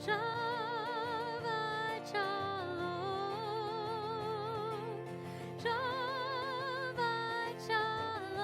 Shabbat Shalom. Shabbat Shalom.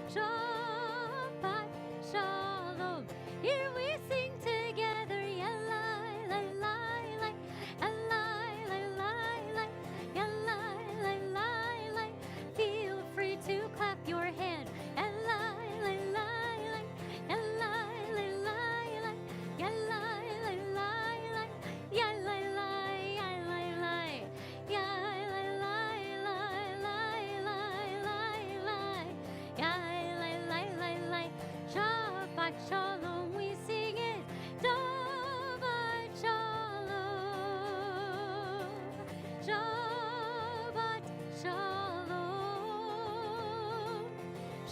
Shabbat Shalom. Here we sing together. Yalai, lai, lai, lai. Yalai, lai, lai, lai. Yalai, lai, lai, lai. Feel free to clap your hand. Yalai, lai, lai, lai. Yalai, lai, lai, lai. Yalai, lai, lai, lai. Yalai, lai, yalai, lai. Yalai, lai, lai, lai, lai, lai, lai. Yalai, lai, lai, lai. Shabbat Shalom, we sing it. Shabbat Shalom. Shabbat Shalom.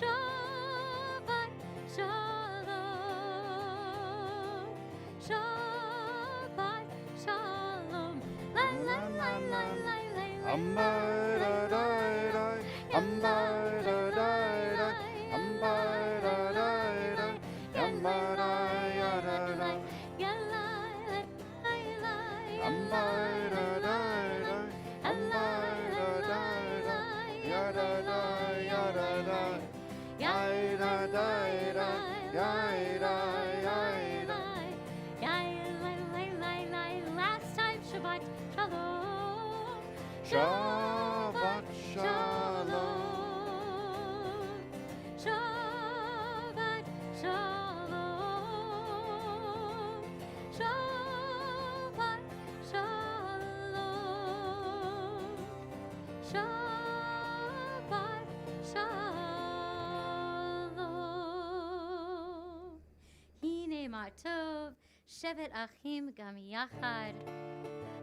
Shabbat Shalom. Shabbat Shalom. La la la la la la la. Am-ba-da-da-da, am-ba-da-da-da, am-ba-da-da-da, am-ba-da-ya-da-da, am-ba-da-da-da, am-ba-da-da-da, ya-da-da, ya-da-da, ya-da-da-da, ya-da, ya-da. Last time, Shabbat Shalom. Shabbat Shalom. Shabbat Shalom. Shabbat Shalom. Shabbat Shalom. Hine ma tov, shevet achim gam yachad.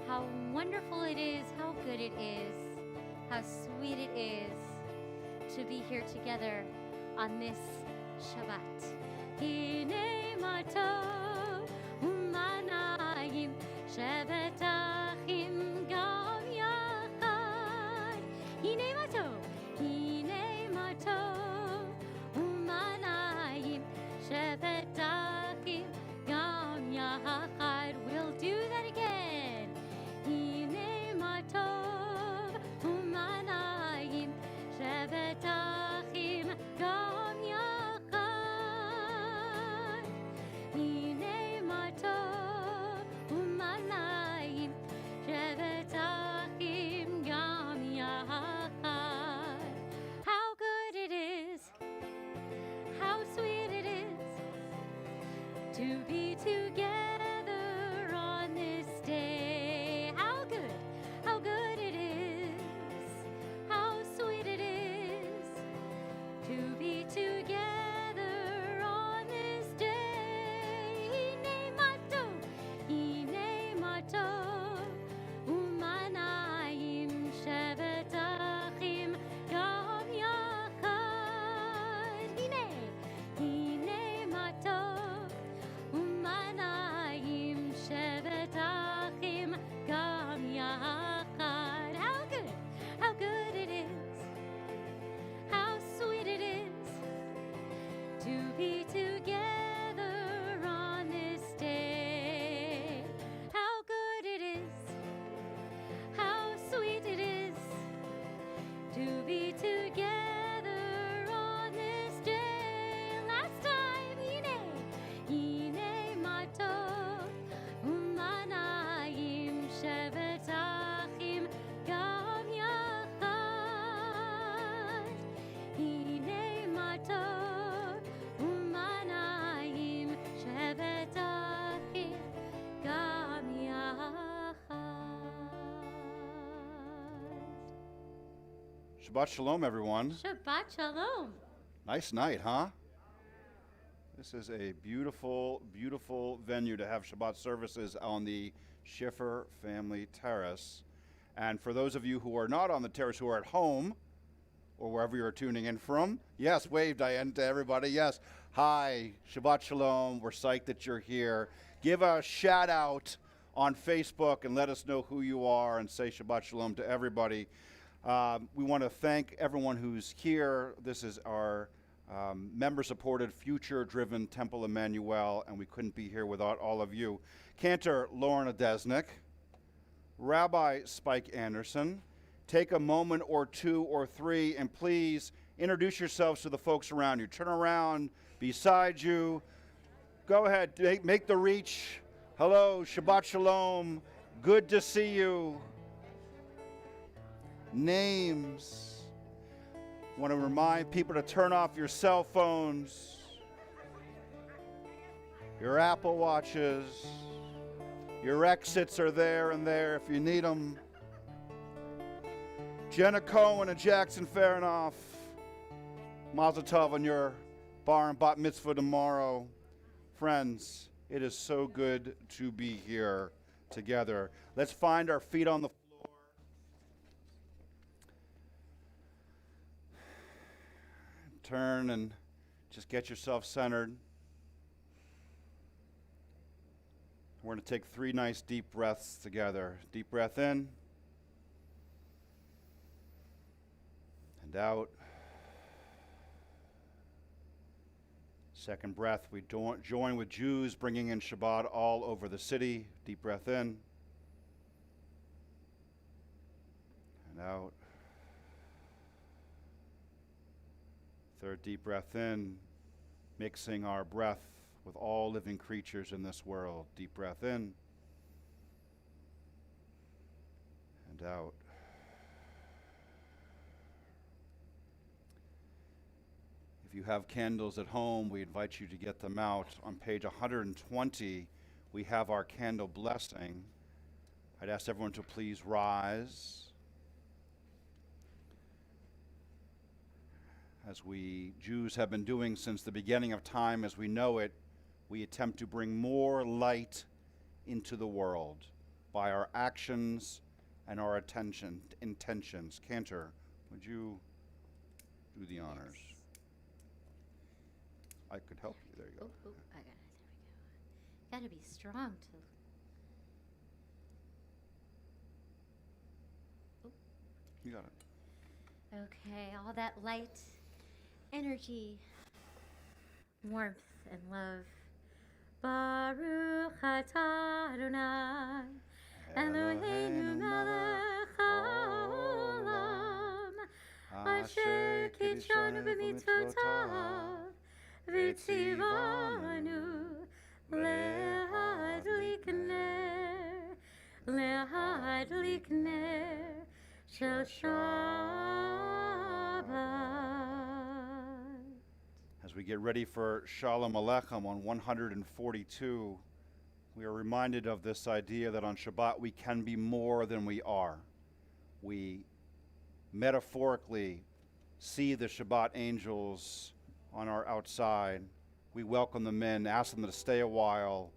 How wonderful it is, how good it is, how sweet it is to be here together on this Shabbat. Hine ma tov umanayim shevet achim gam yachad. Hine ma tov umanayim shevet achim gam yachad. We'll do that again. Hine ma tov umanayim shevet achim gam yachad. Hine ma tov umanayim shevet achim gam yachad. How good it is, how sweet it is to be together on this day. How good it is, how sweet it is to be together on this day. Hine ma tov, umanayim shevet achim gam yachad. Hine ma tov, umanayim shevet achim gam yachad. How good it is, how sweet it is to be together on this day. How good it is, how sweet it is to be together on this day. Last time, hine ma tov umanayim shevet achim gam yachad. Hine ma tov umanayim shevet achim gam yachad. Shabbat Shalom, everyone. Shabbat Shalom. Nice night, huh? This is a beautiful, beautiful venue to have Shabbat services on the Schiffer Family Terrace. And for those of you who are not on the terrace, who are at home, or wherever you're tuning in from, yes, wave, Diane, to everybody, yes. Hi, Shabbat Shalom, we're psyched that you're here. Give a shout out on Facebook and let us know who you are and say Shabbat Shalom to everybody. We want to thank everyone who's here. This is our member-supported, future-driven Temple Emanu-El, and we couldn't be here without all of you. Cantor Lorna Desnick, Rabbi Spike Anderson, take a moment or two or three and please introduce yourselves to the folks around you. Turn around beside you. Go ahead, make the reach. Hello, Shabbat Shalom. Good to see you. Names. Want to remind people to turn off your cell phones, your Apple Watches. Your exits are there and there if you need them. Jenna Cohen and Jackson Farinoff, Mazel Tov on your bar and bat mitzvah tomorrow. Friends, it is so good to be here together. Let's find our feet on the floor. Turn and just get yourself centered. We're going to take 3 nice deep breaths together. Deep breath in and out. Second breath, we join with Jews bringing in Shabbat all over the city. Deep breath in and out. Third deep breath in, mixing our breath with all living creatures in this world. Deep breath in and out. If you have candles at home, we invite you to get them out. On page 120, we have our candle blessing. I'd ask everyone to please rise. As we Jews have been doing since the beginning of time as we know it, we attempt to bring more light into the world by our actions and our intentions. Cantor, would you do the honors? Yes. I could help you. There you go. Oh, I got it. There we go. Gotta be strong to. You got it. Okay, all that light, energy, warmth, and love. Baruch atah Adonai, Eloheinu melech haolam, asher kidshanu b'mitzvotav, v'tzivanu להדליק נר של Shabbat. As we get ready for Shalom Aleichem on 142, we are reminded of this idea that on Shabbat we can be more than we are. We metaphorically see the Shabbat angels on our outside. We welcome them in, ask them to stay a while,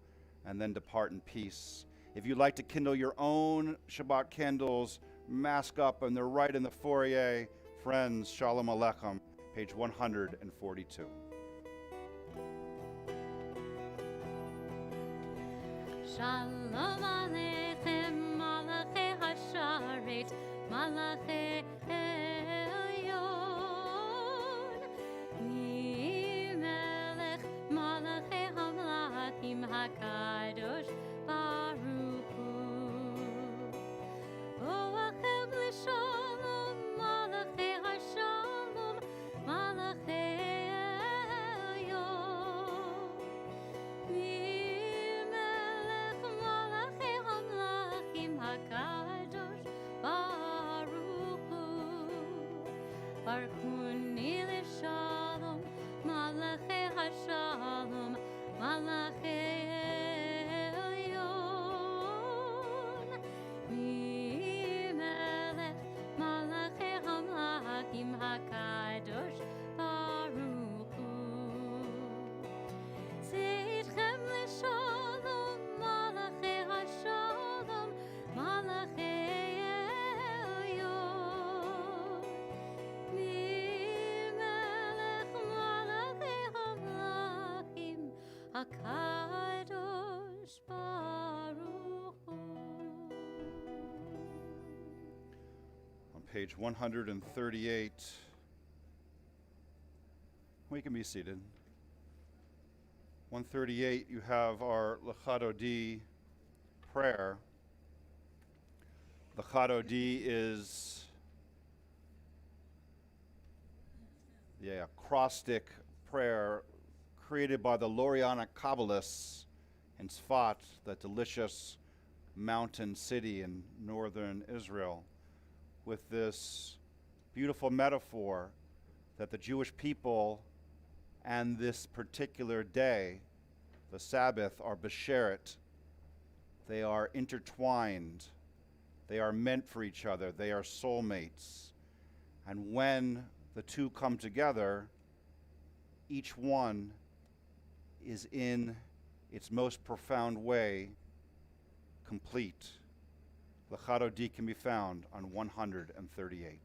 and then depart in peace. If you'd like to kindle your own Shabbat candles, mask up, and they're right in the foyer. Friends, Shalom Aleichem, page 142. Shalom Aleichem, Malachei Hasharet, Malachei Elyon, Melech Malachei Hamlachim HaKadosh Baruch Hu. Boachem l'shalom, Malachei Hashalom, Malachei Elyon, Melech Malachei Hamlachim HaKadosh Baruch Hu. Baruchuni l'shalom, Malachei Hashalom, Malachei Elyon, Melech Malachei Hamlachim HaKadosh Baruch Hu. Zeitchem l'shalom, Malachei Hashalom, Malachei Elyon, Melech Malachei Hamlachim HaKadosh Baruch Hu. On page 138, We can be seated. 138, you have our L'Chadodi prayer. L'Chadodi is the acrostic prayer created by the Lorianic Kabbalists in Tzfat, that delicious mountain city in northern Israel, with this beautiful metaphor that the Jewish people and this particular day, the Sabbath, are besheret. They are intertwined. They are meant for each other. They are soulmates. And when the two come together, each one is in its most profound way complete. L'Chadodi can be found on 138.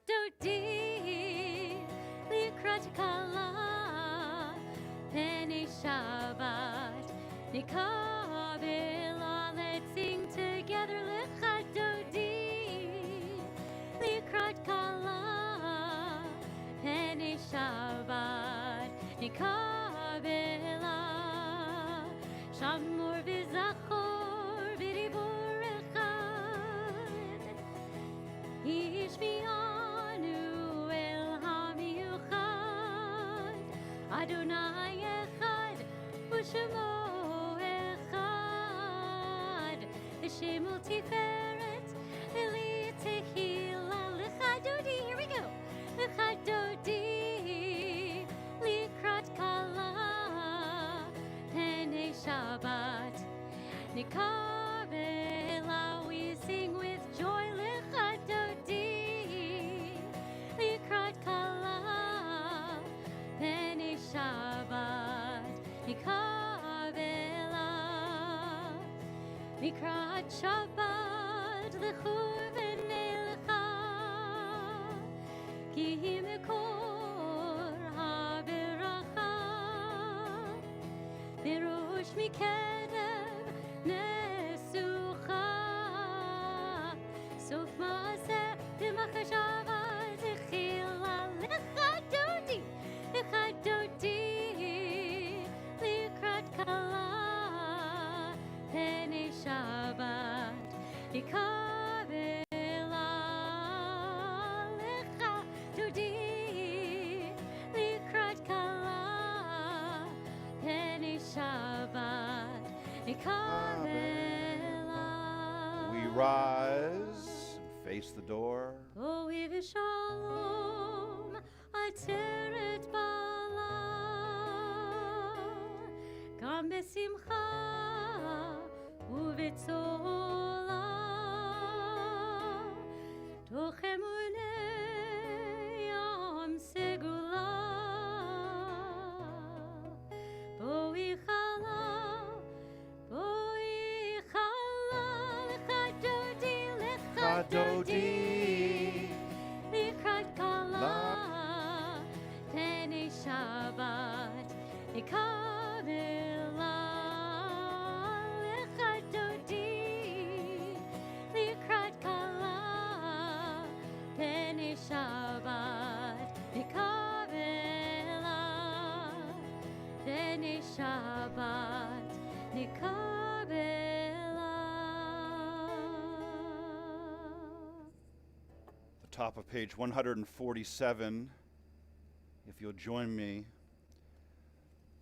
L'Chadodi, Likrat Kala, Penei Shabbat, Nikabela, let's sing together. L'Chadodi, Likrat Kala, Penei Shabbat, Nikabela, Shamor v'Zachor v'Dibur Echad, Ish Emanu-El HaMiyuchad, Adonai Echad, U'Shemo Echad, V'Shemul Tiferet, V'Li Tehila, L'Chadodi, here we go, L'Chadodi, Likrat Kala, Penei Shabbat, Nikabela, we sing with joy, L'Chadodi, Likrat Kala, Penei Shabbat, Nikabela, Likrat Shabbat, L'Chur V'nei L'cha, Ki hi Mekor HaBeracha, V'rosh Mikedev Nesucha, Sof Maaseh V'machashava Techila, L'Chadodi, L'Chadodi, Likrat Kala, Penei Shabbat, Nikabela, L'Chadodi, Likrat Kala, Penei Shabbat, Nikabela. We rise and face the door. Oh, Shalom, Ateret Bala, Gam Besimcha, Uvetzola, Toch Emunei Yom Segula, Boi Chala, L'Chadodi, L'Chadodi, Likrat Kala, Penei Shabbat, Nikabela, L'Chadodi, Likrat Kala, Penei Shabbat, Nikabela, Penei Shabbat, Nikabela. The top of page 147, if you'll join me.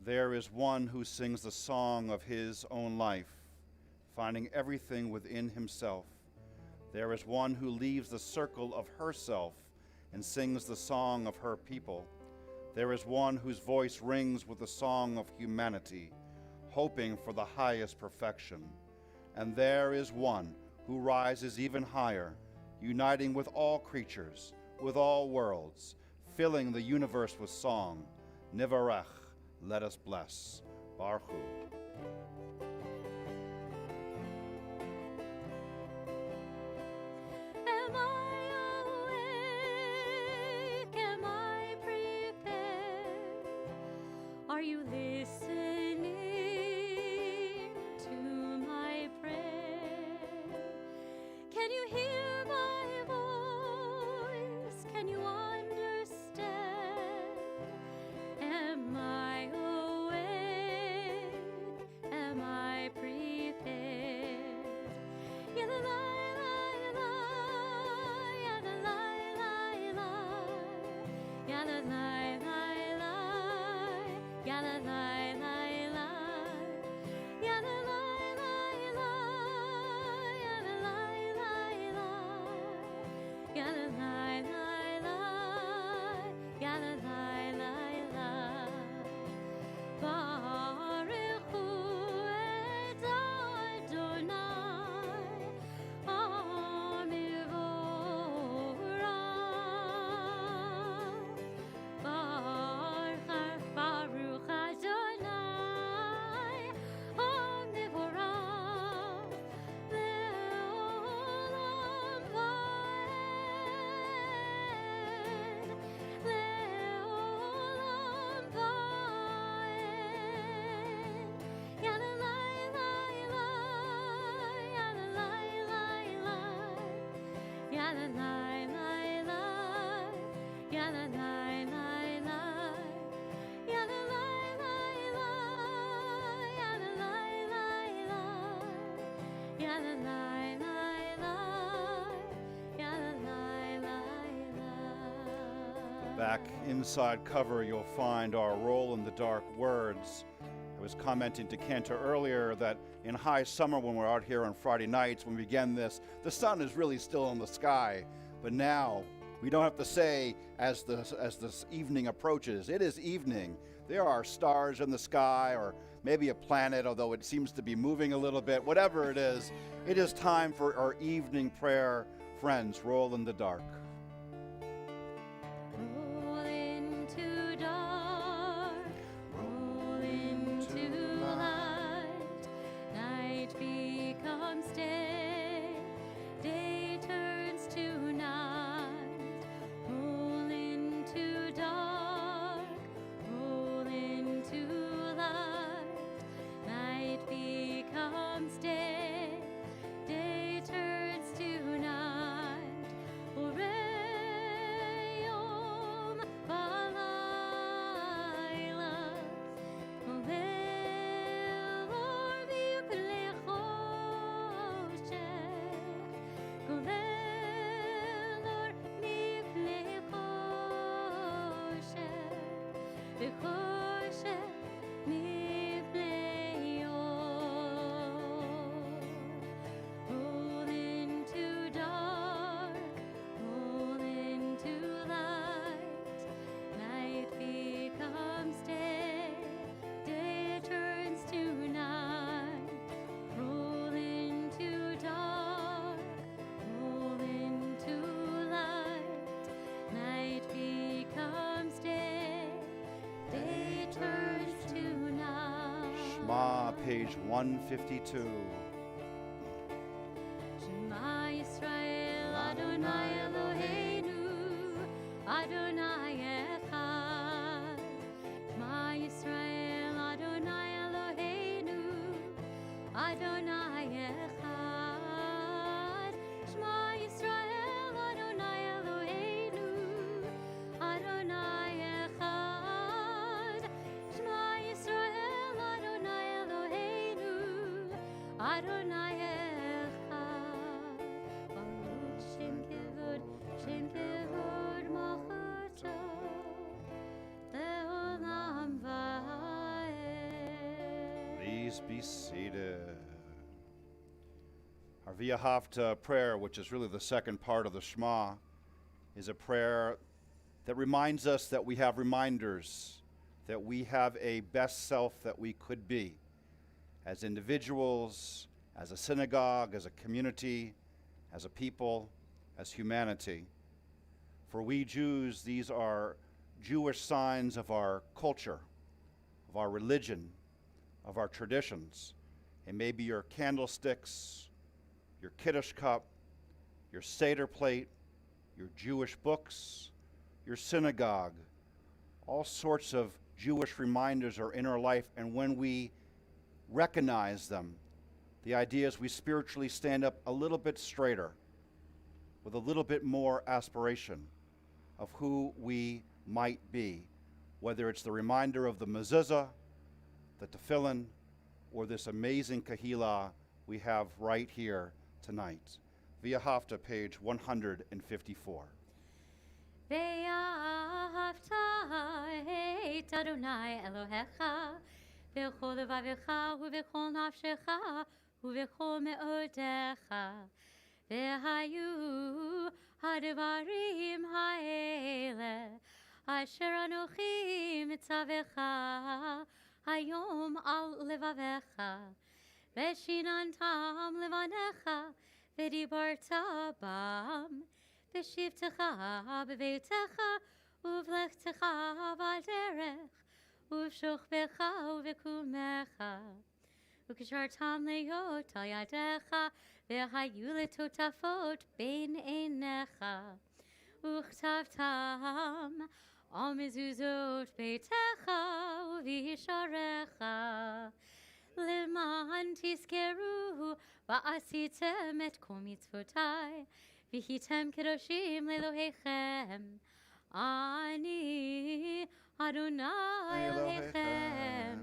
There is one who sings the song of his own life, finding everything within himself. There is one who leaves the circle of herself and sings the song of her people. There is one whose voice rings with the song of humanity, hoping for the highest perfection. And there is one who rises even higher, uniting with all creatures, with all worlds, filling the universe with song. Nivarech, let us bless. Baruch Hu. Am I awake? Am I prepared? Are you listening to my prayer? Can you hear my voice? Back inside cover, you'll find our Roll in the Dark words. I was commenting to Cantor earlier that in high summer, when we're out here on Friday nights, when we begin this, the sun is really still in the sky. But now, we don't have to say as this evening approaches, it is evening. There are stars in the sky, or maybe a planet, although it seems to be moving a little bit. Whatever it is time for our evening prayer. Friends, roll in the dark. Page 152. Shema Yisrael, Adonai Eloheinu, Adonai Echad. Shema Yisrael, Adonai Eloheinu, Adonai Echad. Shema Yisrael, Adonai Eloheinu, Adonai Echad. Shema Yisrael, Adonai Eloheinu, Adonai Echad. Baruch Shem Kevod Malchuto Le'olam Va'ed. Please be seated. Our V'ahavta prayer, which is really the second part of the Shema, is a prayer that reminds us that we have reminders, that we have a best self that we could be as individuals, as a synagogue, as a community, as a people, as humanity. For we Jews, these are Jewish signs of our culture, of our religion, of our traditions. It may be your candlesticks, your Kiddush cup, your Seder plate, your Jewish books, your synagogue. All sorts of Jewish reminders are in our life, and when we recognize them, the idea is we spiritually stand up a little bit straighter, with a little bit more aspiration of who we might be, whether it's the reminder of the mezuzah, the tefillin, or this amazing kahila we have right here tonight. V'ahavta, page 154. Ve'ahavta Adonai Elohecha, v'chol levavecha, u'v'chol nafshecha, u'v'chol me'odecha, v'hayu ha'devarim ha'ele, asher anochi mitzavecha, hayom al levavecha, v'shinantam levanecha, v'dibarta bam, v'shivtecha b'veitecha, uvlechtecha v'derech, uv'shochbecha uv'kumecha, ukishartam leot al yadecha, v'hayu letotafot bein einecha, uchtavtam al mezuzot beitecha uv'yisharecha, למען תזכרו ועשיתם את כל מצוותיי, והייתם קדושים לאלוהיכם. אני אדוני אלוהיכם,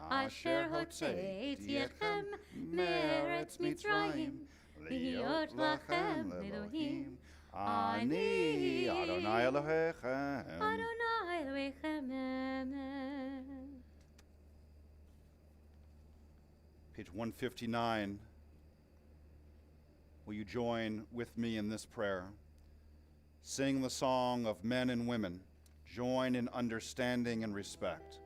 אשר הוצאתי אתכם מארץ מצרים, להיות לכם לאלוהים. אני אדוני אלוהיכם. אדוני אלוהיכם. Page 159. Will you join with me in this prayer? Sing the song of men and women. Join in understanding and respect.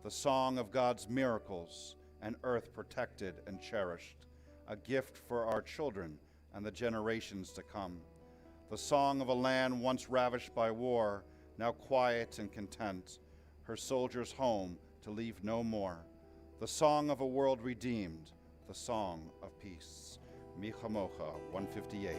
The song of God's miracles, an earth protected and cherished, a gift for our children and the generations to come. The song of a land once ravished by war, now quiet and content, her soldiers home to leave no more. The song of a world redeemed, the song of peace. Michamocha 158.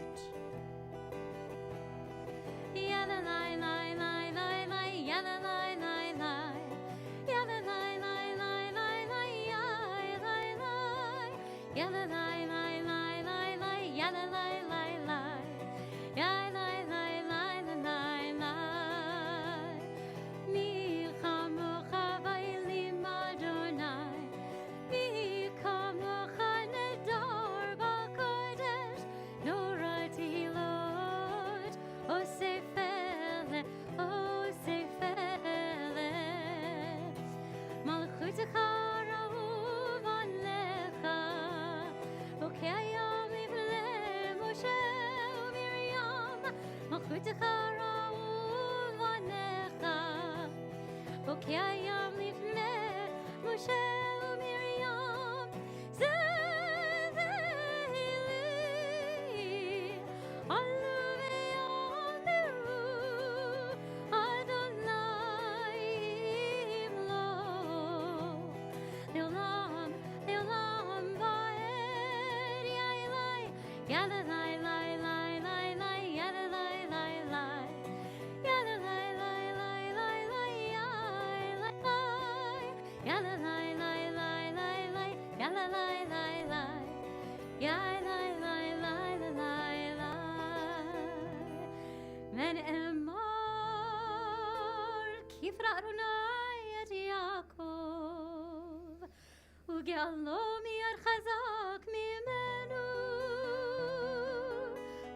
וגאלו מיד חזק ממנו,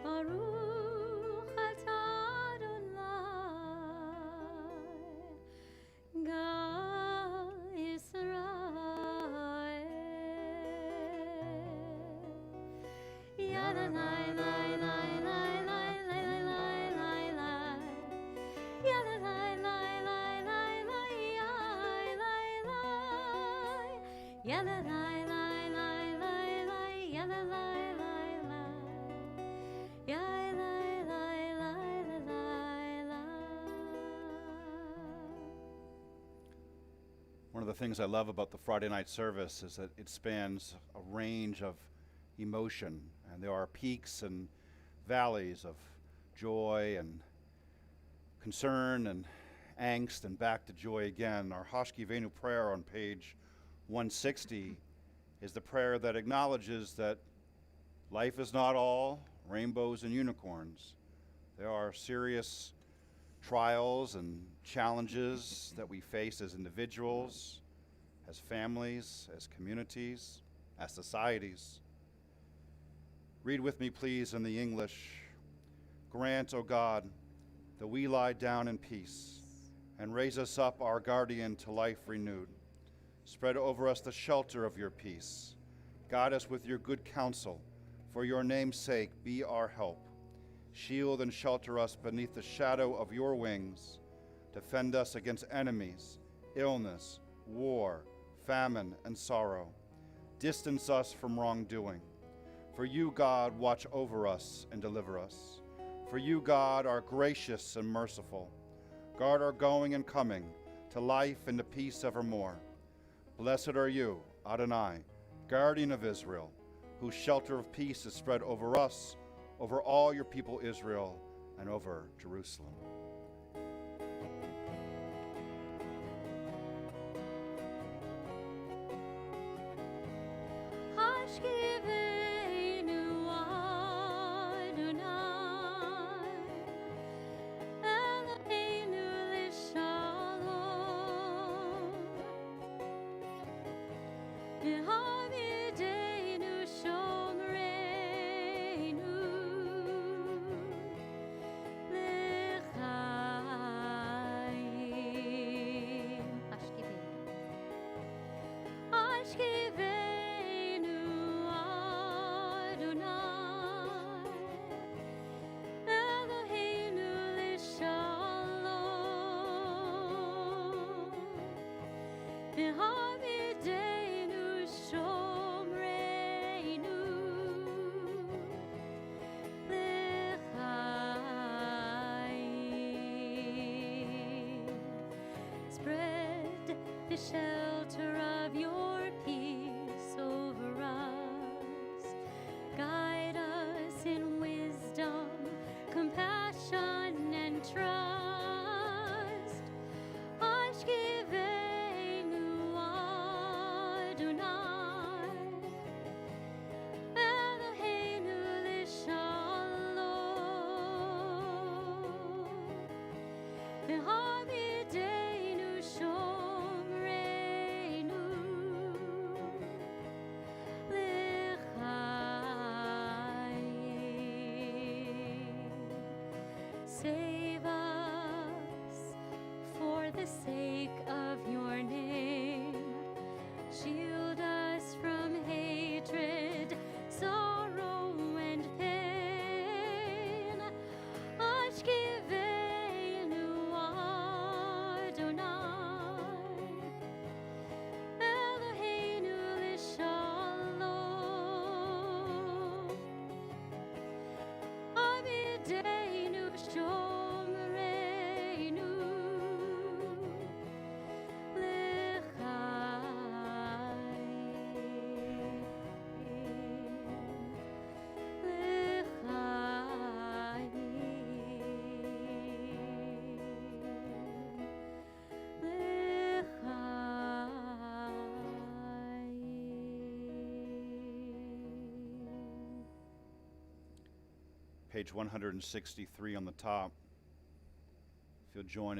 ברוך אתה אדוני, גאל ישראל. יאללה לי לי לי לי לי לי לי לי לי, יאללה לי לי לי לי לי לי לי, yalla lai lai lai lai lai, yalla lai lai lai, yalla lai lai lai lai. One of the things I love about the Friday night service is that it spans a range of emotion, and there are peaks and valleys of joy and concern and angst and back to joy again. Our Hashkivenu prayer on page 160 is the prayer that acknowledges that life is not all rainbows and unicorns. There are serious trials and challenges that we face as individuals, as families, as communities, as societies. Read with me, please, in the English. Grant, O God, that we lie down in peace and raise us up, our guardian, to life renewed. Spread over us the shelter of your peace. Guide us with your good counsel. For your name's sake, be our help. Shield and shelter us beneath the shadow of your wings. Defend us against enemies, illness, war, famine, and sorrow. Distance us from wrongdoing. For you, God, watch over us and deliver us. For you, God, are gracious and merciful. Guard our going and coming to life and to peace evermore. Blessed are you, Adonai, guardian of Israel, whose shelter of peace is spread over us, over all your people Israel, and over Jerusalem. Spread the shelter of your peace over us. Guide us in wisdom, compassion, and trust. Ashkivenu Adonai, Eloheinu l'shalom. V'hamidenu shomreinu l'chaim. Save us for the sake of your name. Shield us from hatred, sorrow, and pain. Ashkivenu Adonai, Eloheinu l'shalom. Amideinu shomreinu Page 163 on the top. If you'll join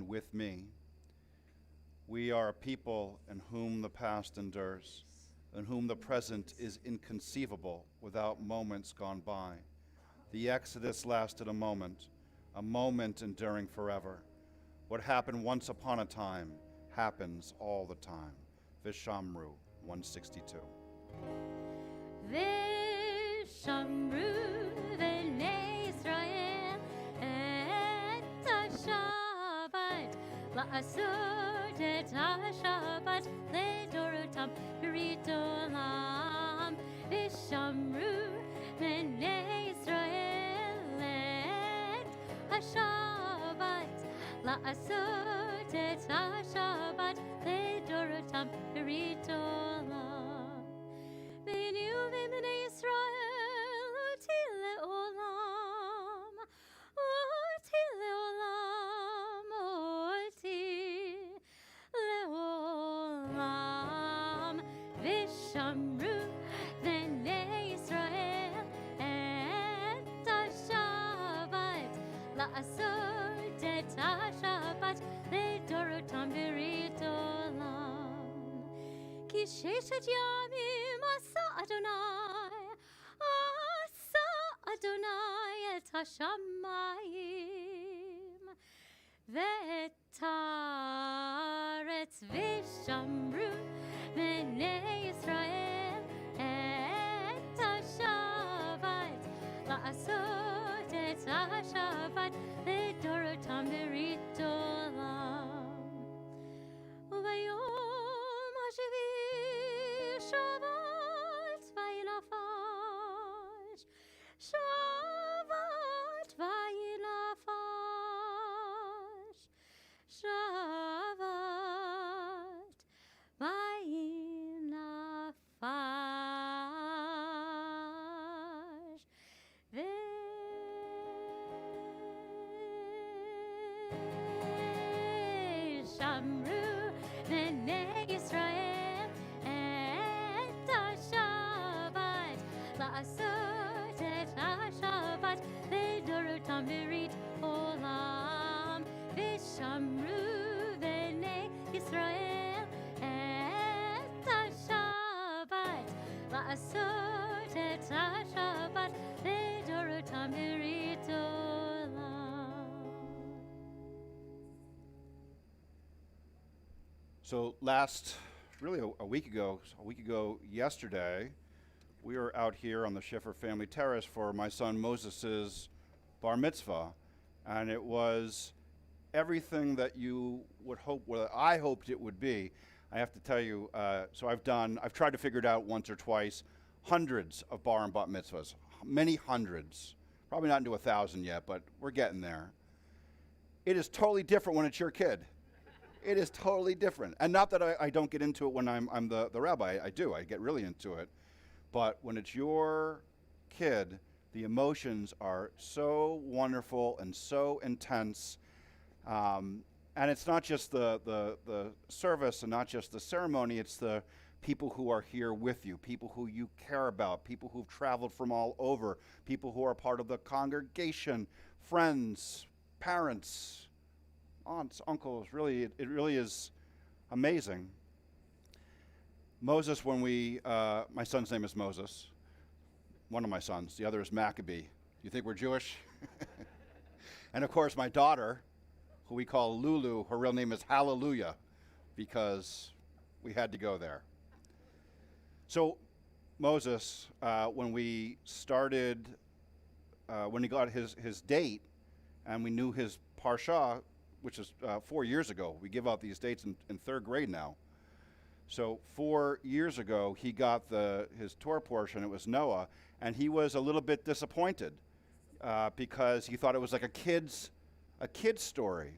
with me. We are a people in whom the past endures, in whom the present is inconceivable without moments gone by. The Exodus lasted a moment enduring forever. What happened once upon a time happens all the time. Vishamru 162. Vishamru v'nei Israel et ha-Shabbat la'asot et ha-Shabbat le'dorotam b'rit olam. Vishamru v'nei Israel et ha-Shabbat la'asot et ha-Shabbat le'dorotam b'rit olam. V'nu v'bnei Yisrael oti le'olam, oti le'olam, oti le'olam. V'shamru v'nei Yisrael et ha-Shabbat la'asot et ha-Shabbat le'dorotam b'rit olam. Ki sheshet yamim asa Adonai et hashamayim הארץ ושמרו בני ישראל את השבת, לעשות את השבת לדורותם ברית עולם. וביום השביעי שבת וילפש, שבת וילפש, שבת וילפש. ושמרו בני ישראל את השבת, לעשות את השבת לדורותם ברית עולם. ושמרו בני ישראל את השבת, לעשות את השבת לדורותם ברית עולם. So really a week ago yesterday, we were out here on the Schiffer Family Terrace for my son Moses's bar mitzvah, and it was everything that you would hope, well, I hoped it would be. I have to tell you, so I've tried to figure it out once or twice, hundreds of bar and bat mitzvahs, many hundreds, probably not into 1,000 yet, but we're getting there. It is totally different when it's your kid. It is totally different. And not that I don't get into it when I'm the rabbi. I do. I get really into it. But when it's your kid, the emotions are so wonderful and so intense. And it's not just the service and not just the ceremony. It's the people who are here with you, people who you care about, people who've traveled from all over, people who are part of the congregation, friends, parents, aunts, uncles. Really, it really is amazing. Moses, when my son's name is Moses, one of my sons, the other is Maccabee. You think we're Jewish? And of course, my daughter, who we call Lulu, her real name is Hallelujah, because we had to go there. So Moses, when we started, when he got his date, and we knew his parsha, which is 4 years ago. We give out these dates in third grade now. So 4 years ago, he got his Torah portion. It was Noah, and he was a little bit disappointed because he thought it was like a kid's story,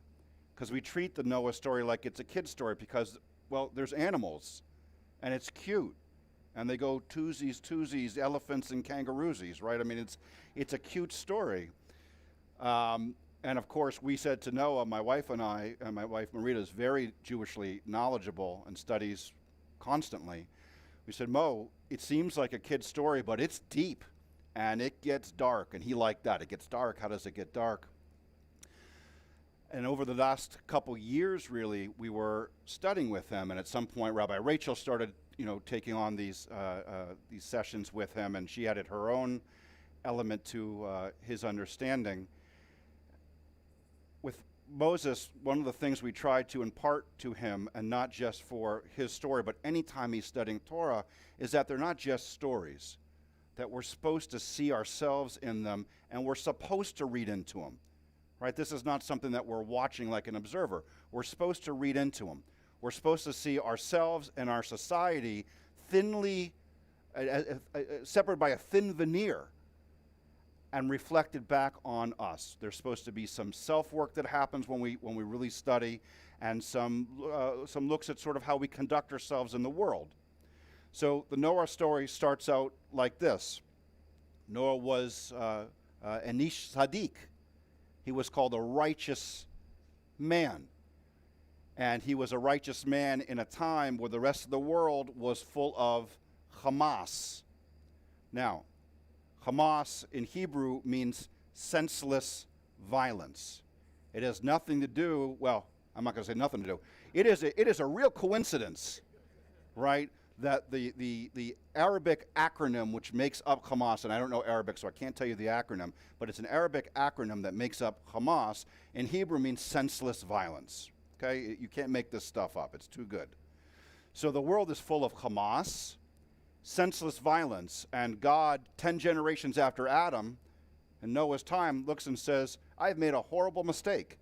because we treat the Noah story like it's a kid's story because, well, there's animals, and it's cute, and they go twosies, elephants and kangaroosies, right? I mean, it's a cute story. And of course, we said to Noah, my wife and I, and my wife Marita is very Jewishly knowledgeable and studies constantly. We said, Mo, it seems like a kid's story, but it's deep and it gets dark. And he liked that. It gets dark. How does it get dark? And over the last couple years, really, we were studying with him. And at some point, Rabbi Rachel started, taking on these sessions with him, and she added her own element to his understanding. With Moses, one of the things we tried to impart to him, and not just for his story, but anytime he's studying Torah, is that they're not just stories, that we're supposed to see ourselves in them, and we're supposed to read into them, right? This is not something that we're watching like an observer. We're supposed to read into them. We're supposed to see ourselves and our society thinly, separated by a thin veneer, and reflected back on us. There's supposed to be some self-work that happens when we really study, and some looks at sort of how we conduct ourselves in the world. So the Noah story starts out like this. Noah was an Ish Sadiq. He was called a righteous man. And he was a righteous man in a time where the rest of the world was full of Hamas. Now, Hamas in Hebrew means senseless violence. It has nothing to do, well, I'm not going to say nothing to do. It is a real coincidence, right, that the Arabic acronym which makes up Hamas, and I don't know Arabic, so I can't tell you the acronym, but it's an Arabic acronym that makes up Hamas, in Hebrew means senseless violence. Okay? You can't make this stuff up. It's too good. So the world is full of Hamas, senseless violence, and God, 10 generations after Adam, in Noah's time, looks and says, I've made a horrible mistake.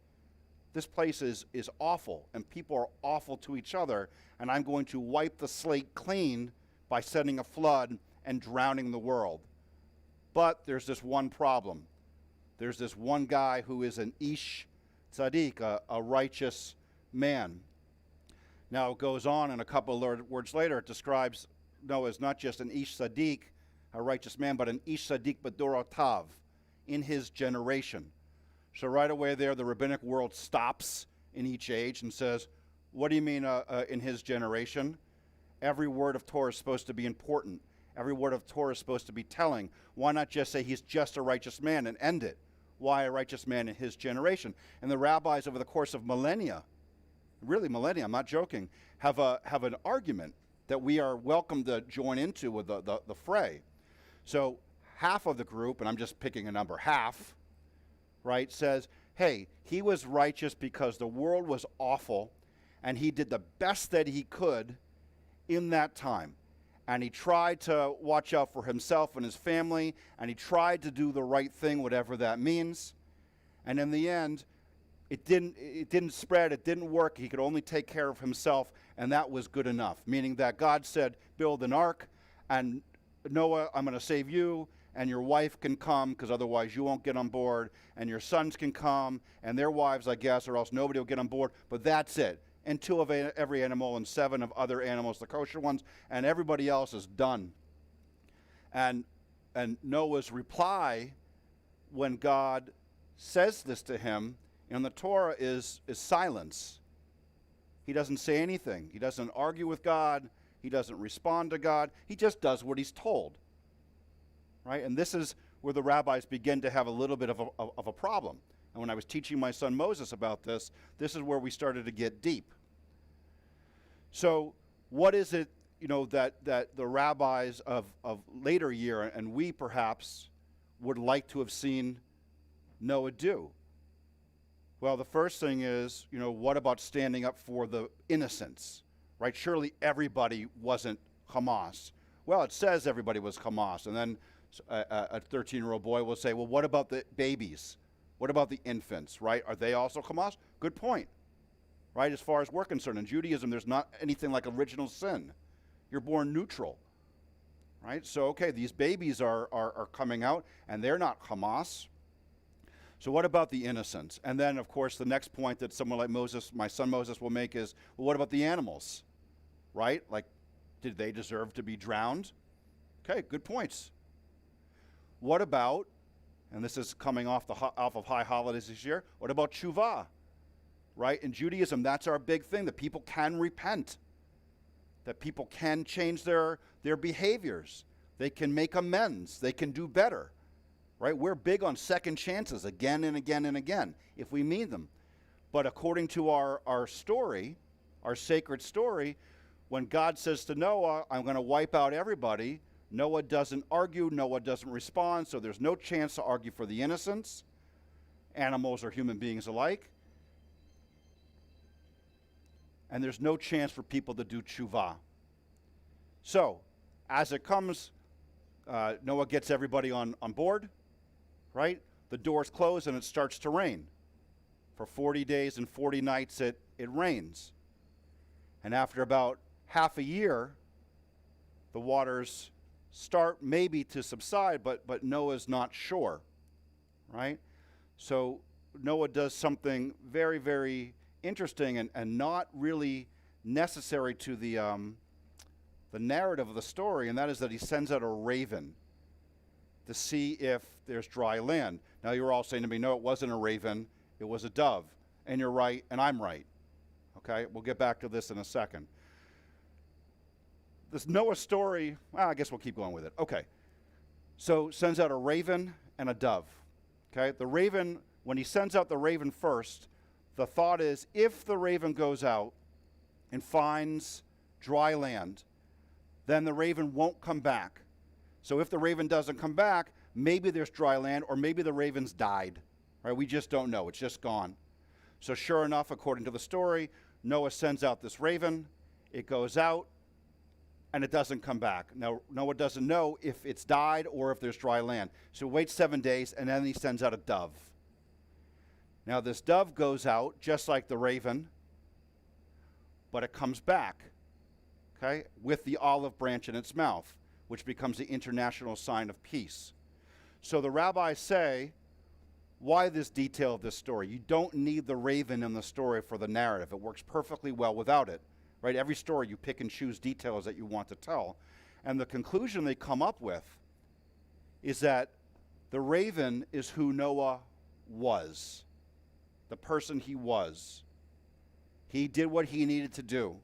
This place is awful, and people are awful to each other, and I'm going to wipe the slate clean by sending a flood and drowning the world. But there's this one problem. There's this one guy who is an Ish Tzaddik, a righteous man. Now it goes on, and a couple of words later, it describes Noah as not just an Ish Tzaddik, a righteous man, but an Ish Tzaddik B'dorotav, in his generation. So right away there, the rabbinic world stops in each age and says, what do you mean in his generation? Every word of Torah is supposed to be important. Every word of Torah is supposed to be telling. Why not just say he's just a righteous man and end it? Why a righteous man in his generation? And the rabbis over the course of millennia, really millennia, I'm not joking, have an argument that we are welcome to join into with the fray. So half of the group, and I'm just picking a number, half, right, says, hey, he was righteous because the world was awful, and he did the best that he could in that time. And he tried to watch out for himself and his family, and he tried to do the right thing, whatever that means. And in the end, it didn't spread, it didn't work. He could only take care of himself, and that was good enough. Meaning that God said, build an ark, and Noah, I'm going to save you, and your wife can come, because otherwise you won't get on board, and your sons can come, and their wives, I guess, or else nobody will get on board, but that's it. And 2 of every animal and 7 of other animals, the kosher ones, and everybody else is done. And Noah's reply when God says this to him in the Torah is silence. He doesn't say anything. He doesn't argue with God. He doesn't respond to God. He just does what he's told. Right? And this is where the rabbis begin to have a little bit of a problem. And when I was teaching my son Moses about this, this is where we started to get deep. So what is it, that the rabbis of later year, and we perhaps, would like to have seen Noah do? Well, the first thing is, what about standing up for the innocents, right? Surely everybody wasn't Hamas. Well, it says everybody was Hamas. And then a 13-year-old boy will say, well, what about the babies? What about the infants, right? Are they also Hamas? Good point, right? As far as we're concerned, in Judaism, there's not anything like original sin. You're born neutral, right? So, okay, these babies are coming out, and they're not Hamas. So what about the innocents? And then, of course, the next point that someone like Moses, my son Moses, will make is, well, what about the animals, right? Like, did they deserve to be drowned? Okay, good points. What about, and this is coming off of high holidays this year, what about tshuva? Right? In Judaism, that's our big thing, that people can repent, that people can change their behaviors. They can make amends. They can do better. Right? We're big on second chances again and again and again, if we mean them. But according to our story, our sacred story, when God says to Noah, I'm going to wipe out everybody, Noah doesn't argue, Noah doesn't respond, so there's no chance to argue for the innocents, animals or human beings alike. And there's no chance for people to do tshuva. So, as it comes, Noah gets everybody on board, right? The doors close and it starts to rain. For 40 days and 40 nights it rains. And after about half a year, the waters start maybe to subside, but Noah's not sure, right? So Noah does something very, very interesting and not really necessary to the narrative of the story, and that is that he sends out a raven to see if there's dry land. Now you're all saying to me, no, it wasn't a raven, it was a dove. And you're right, and I'm right. Okay, we'll get back to this in a second. This Noah story, well, I guess we'll keep going with it. Okay, so sends out a raven and a dove. Okay, the raven, when he sends out the raven first, the thought is if the raven goes out and finds dry land, then the raven won't come back. So if the raven doesn't come back, maybe there's dry land, or maybe the raven's died. Right? We just don't know. It's just gone. So sure enough, according to the story, Noah sends out this raven. It goes out, and it doesn't come back. Now, Noah doesn't know if it's died or if there's dry land. So he waits 7 days, and then he sends out a dove. Now, this dove goes out just like the raven, but it comes back, okay, with the olive branch in its mouth, which becomes the international sign of peace. So the rabbis say, why this detail of this story? You don't need the raven in the story for the narrative. It works perfectly well without it. Right? Every story you pick and choose details that you want to tell. And the conclusion they come up with is that the raven is who Noah was, the person he was. He did what he needed to do.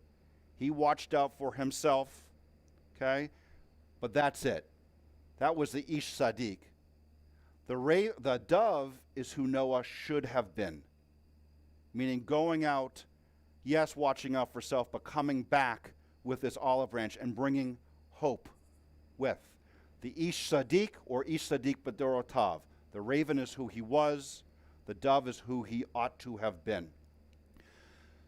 He watched out for himself, okay? But that's it. That was the Ish Sadiq. The dove is who Noah should have been, meaning going out, yes, watching out for self, but coming back with this olive branch and bringing hope with. The Ish Sadiq or Ish Sadiq B'dorotav. The raven is who he was. The dove is who he ought to have been.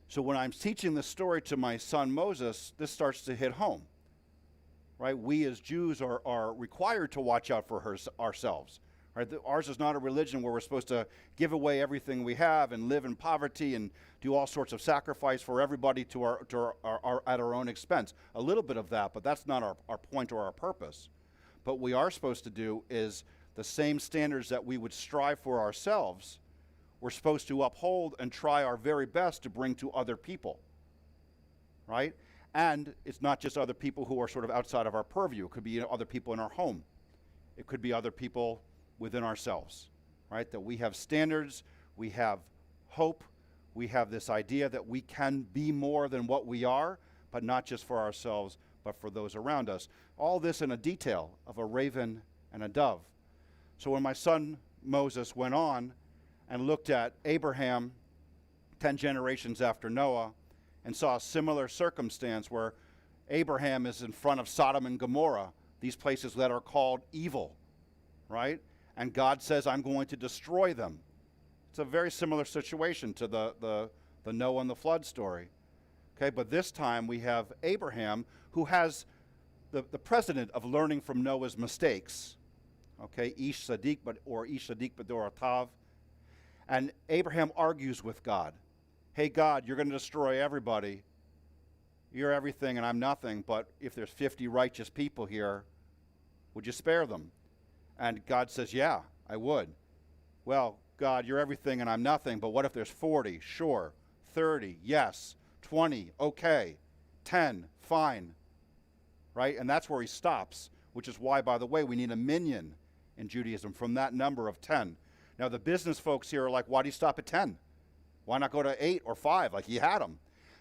So when I'm teaching this story to my son Moses, this starts to hit home. Right? We as Jews are required to watch out for ourselves. Right? Ours is not a religion where we're supposed to give away everything we have and live in poverty and do all sorts of sacrifice for everybody at our own expense. A little bit of that, but that's not our point or our purpose. But what we are supposed to do is the same standards that we would strive for ourselves, we're supposed to uphold and try our very best to bring to other people. Right? And it's not just other people who are sort of outside of our purview. It could be other people in our home. It could be other people within ourselves, right? That we have standards, we have hope, we have this idea that we can be more than what we are, but not just for ourselves, but for those around us. All this in a detail of a raven and a dove. So when my son Moses went on and looked at Abraham 10 generations after Noah and saw a similar circumstance where Abraham is in front of Sodom and Gomorrah, these places that are called evil, right? And God says, I'm going to destroy them. It's a very similar situation to the Noah and the flood story. Okay, but this time we have Abraham, who has the precedent of learning from Noah's mistakes. Okay, Ish Sadiq, or Ish Sadiq B'dorotav. And Abraham argues with God. Hey, God, you're going to destroy everybody. You're everything and I'm nothing, but if there's 50 righteous people here, would you spare them? And God says, yeah, I would. Well, God, you're everything and I'm nothing, but what if there's 40? Sure. 30? Yes. 20? Okay. 10? Fine. Right? And that's where he stops, which is why, by the way, we need a minyan in Judaism from that number of 10. Now, the business folks here are like, why do you stop at 10? Why not go to 8 or 5 like he had them?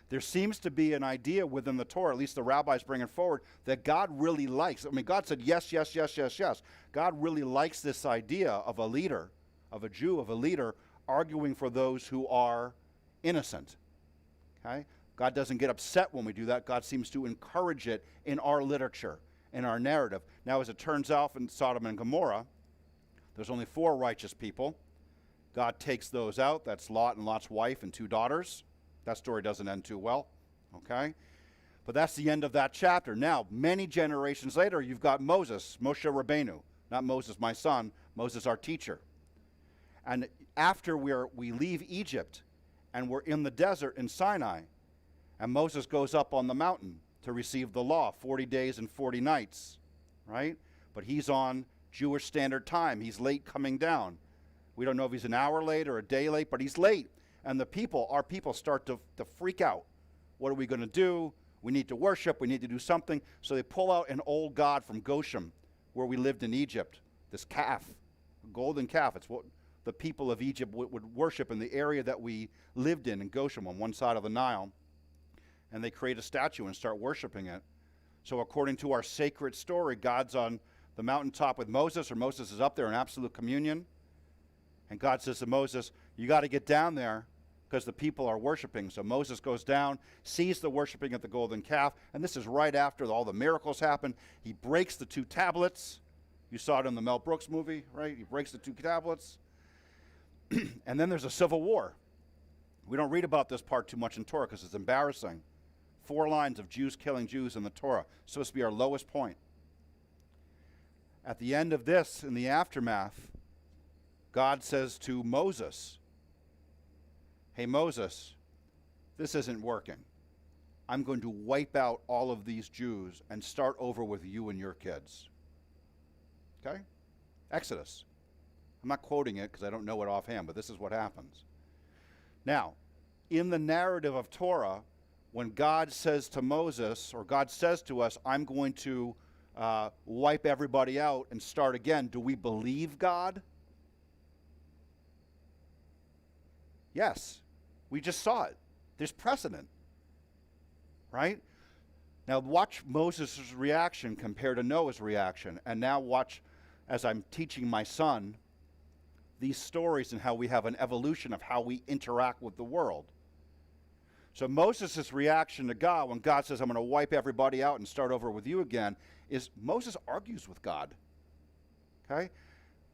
There seems to be an idea within the Torah, at least the rabbis bring it forward, that God really likes. I mean, God said yes, yes, yes, yes, yes. God really likes this idea of a leader, of a Jew, of a leader, arguing for those who are innocent. Okay? God doesn't get upset when we do that. God seems to encourage it in our literature, in our narrative. Now, as it turns out in Sodom and Gomorrah, there's only 4 righteous people. God takes those out. That's Lot and Lot's wife and 2 daughters. That story doesn't end too well, okay? But that's the end of that chapter. Now, many generations later, you've got Moses, Moshe Rabbeinu. Not Moses, my son, Moses, our teacher. And after we leave Egypt and we're in the desert in Sinai, and Moses goes up on the mountain to receive the law, 40 days and 40 nights, right? But he's on Jewish Standard Time. He's late coming down. We don't know if he's an hour late or a day late, but he's late. And our people start to freak out. What are we going to do? We need to worship. We need to do something. So they pull out an old god from Goshen, where we lived in Egypt, this calf, a golden calf. It's what the people of Egypt would worship in the area that we lived in Goshen, on one side of the Nile. And they create a statue and start worshiping it. So according to our sacred story, God's on the mountaintop with Moses, or Moses is up there in absolute communion. And God says to Moses, you got to get down there because the people are worshiping. So Moses goes down, sees the worshiping at the golden calf, and this is right after all the miracles happen. He breaks the 2 tablets. You saw it in the Mel Brooks movie, right? He breaks the 2 tablets. And then there's a civil war We don't read about this part too much in Torah because it's embarrassing. 4 lines of Jews killing Jews in the Torah. It's supposed to be our lowest point. At the end of this, in the aftermath, God says to Moses, hey, Moses, this isn't working. I'm going to wipe out all of these Jews and start over with you and your kids. Okay? Exodus. I'm not quoting it because I don't know it offhand, but this is what happens. Now, in the narrative of Torah, when God says to Moses, or God says to us, I'm going to wipe everybody out and start again, do we believe God? Yes. We just saw it. There's precedent. Right? Now watch Moses' reaction compared to Noah's reaction. And now watch, as I'm teaching my son, these stories and how we have an evolution of how we interact with the world. So Moses' reaction to God when God says, I'm going to wipe everybody out and start over with you again, is Moses argues with God. Okay?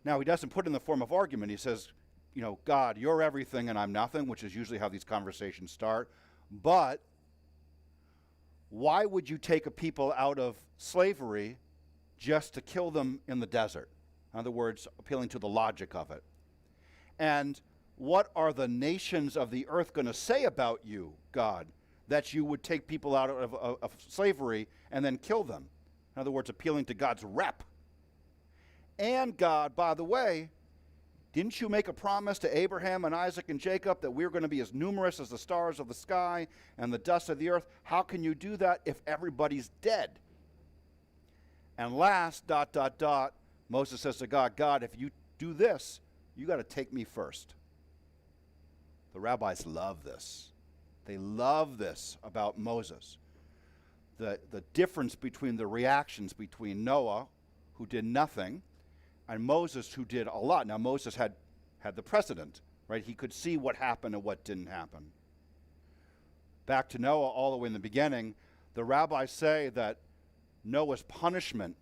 Now he doesn't put it in the form of argument. He says, you know, God, you're everything and I'm nothing, which is usually how these conversations start. But why would you take a people out of slavery just to kill them in the desert? In other words, appealing to the logic of it. And what are the nations of the earth going to say about you, God, that you would take people out of slavery and then kill them? In other words, appealing to God's rep. And God, by the way, didn't you make a promise to Abraham and Isaac and Jacob that we're going to be as numerous as the stars of the sky and the dust of the earth? How can you do that if everybody's dead? And last, Moses says to God, God, if you do this, you got to take me first. The rabbis love this. They love this about Moses. The difference between the reactions between Noah, who did nothing, and Moses, who did a lot. Now, Moses had the precedent, right? He could see what happened and what didn't happen. Back to Noah, all the way in the beginning, the rabbis say that Noah's punishment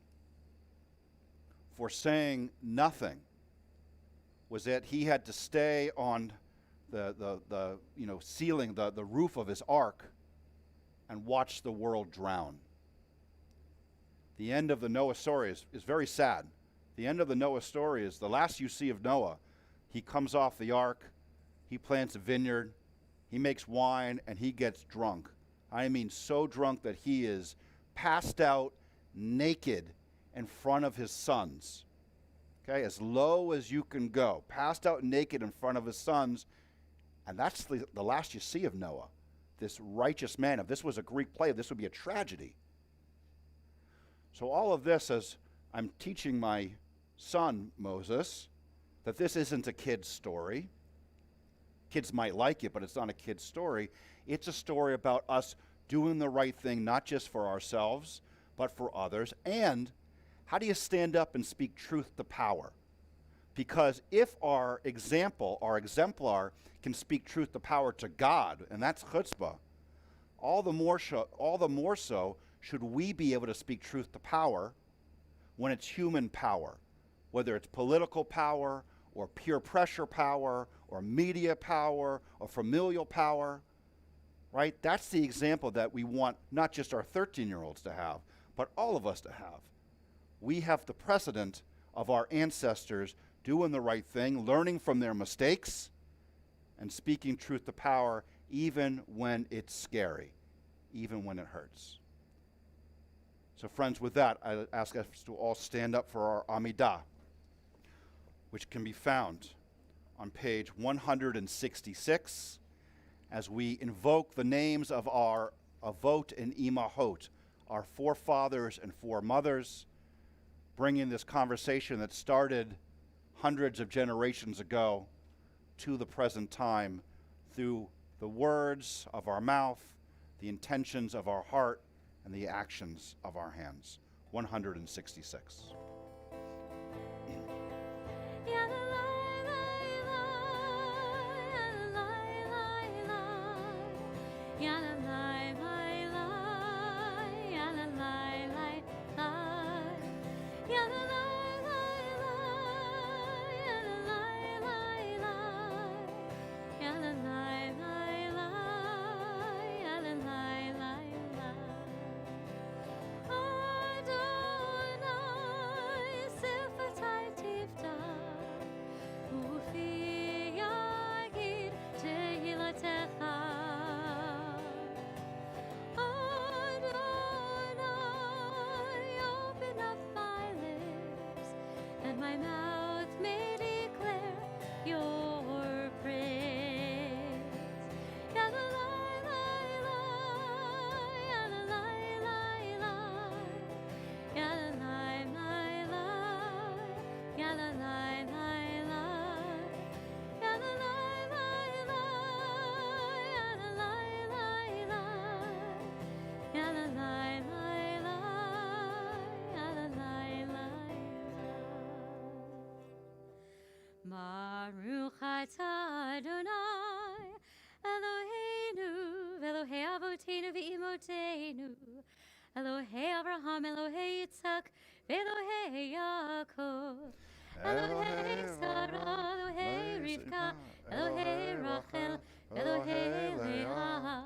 for saying nothing was that he had to stay on the ceiling, the roof of his ark, and watch the world drown. The end of the Noah story is very sad. The end of the Noah story is the last you see of Noah. He comes off the ark, he plants a vineyard, he makes wine, and he gets drunk. I mean, so drunk that he is passed out naked in front of his sons. Okay, as low as you can go, passed out naked in front of his sons. And that's the last you see of Noah, this righteous man. If this was a Greek play, this would be a tragedy. So all of this, as I'm teaching my son, Moses, that this isn't a kid's story. Kids might like it, but it's not a kid's story. It's a story about us doing the right thing, not just for ourselves, but for others. And how do you stand up and speak truth to power? Because if our example, our exemplar, can speak truth to power to God, and that's chutzpah, all the more so should we be able to speak truth to power when it's human power, whether it's political power or peer pressure power or media power or familial power, right? That's the example that we want not just our 13-year-olds to have, but all of us to have. We have the precedent of our ancestors doing the right thing, learning from their mistakes, and speaking truth to power even when it's scary, even when it hurts. So friends, with that, I ask us to all stand up for our Amidah, which can be found on page 166 as we invoke the names of our Avot and Imahot, our forefathers and foremothers, bringing this conversation that started hundreds of generations ago to the present time through the words of our mouth, the intentions of our heart, and the actions of our hands. 166. Elohei Avotenu ve'imotenu, Elohei Abraham, Elohei Yitzhak, ve'Elohei Yaakov, Elohei Sarah, Elohei Rivka, Elohei Rachel, Elohei Leah,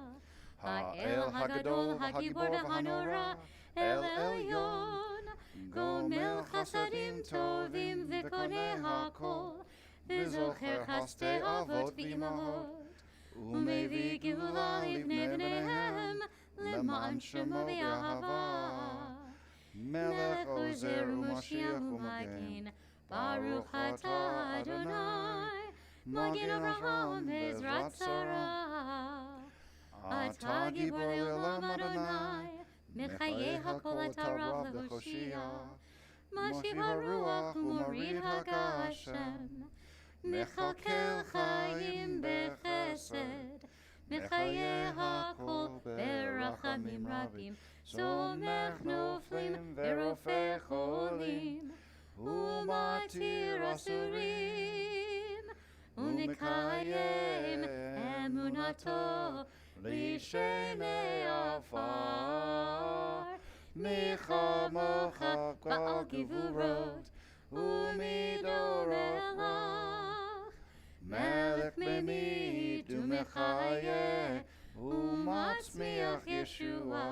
Ha'el Hagadol, Hagibor Hanora, El Elyon, Gomel Chasadim Tovim Vekoneh HaKol, V'zocher Hastei Avot V'imahot, Umevi Geula Livnei Bneihem, Leman Shemo V'Yahava, Melech Ozer U'Mashiach U'Magen, Baruch Atah Adonai, Magen Avraham Ve'ezrat Sarah, Atah Gibor Olam Adonai, Mechayeh HaKol Atah Rav Lehoshia, Mashiv HaRuach U'Morid HaGashem, Mechalkel Chaim Bechesed, Mechayeh HaKol Berachamim Rabim, Somech Noflim Verofeh Cholim, Umatir Asurim, Umekayem Emunato Lishenei Afar, Mechamocha Baal Givurot, Umidorelach, Melech Memid Umechayeh, Umatzmiach Yeshua,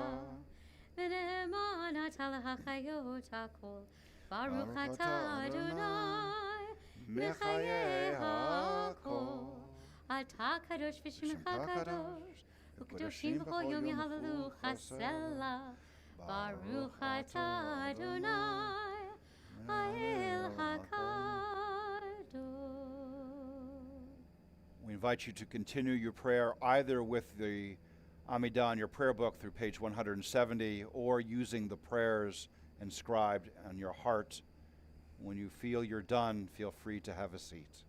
V'ne'eman atah l'hachayot hakol, Baruch atah Adonai, Mechayeh hakol, Atah kadosh v'shimcha kadosh, U'kadoshim b'chol yom yahalelu chasela, Baruch atah Adonai, Ha'el hakadosh. We invite you to continue your prayer either with the Amidah in your prayer book through page 170 or using the prayers inscribed on your heart. When you feel you're done, feel free to have a seat.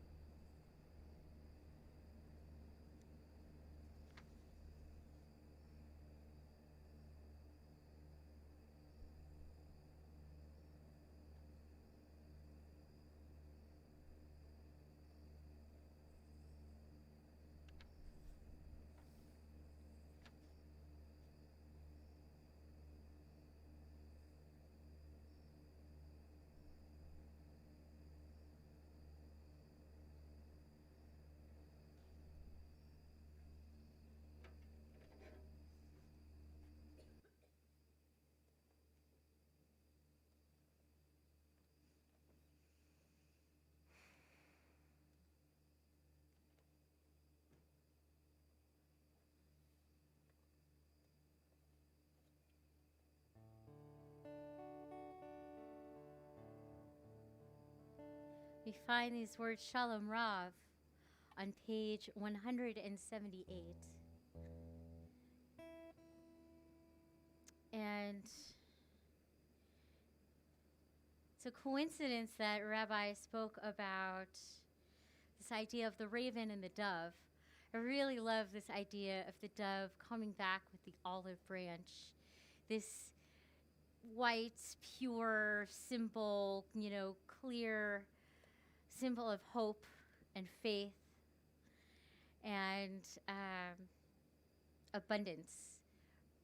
We find these words Shalom Rav on page 178. And it's a coincidence that Rabbi spoke about this idea of the raven and the dove. I really love this idea of the dove coming back with the olive branch. This white, pure, simple, clear symbol of hope and faith and abundance.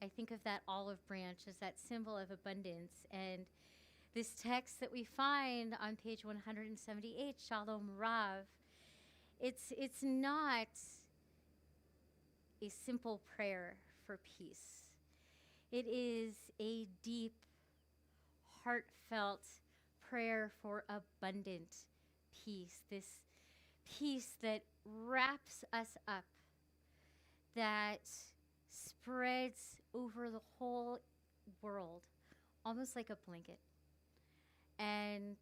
I think of that olive branch as that symbol of abundance. And this text that we find on page 178, Shalom Rav, it's not a simple prayer for peace. It is a deep, heartfelt prayer for abundant peace, this peace that wraps us up, that spreads over the whole world, almost like a blanket. And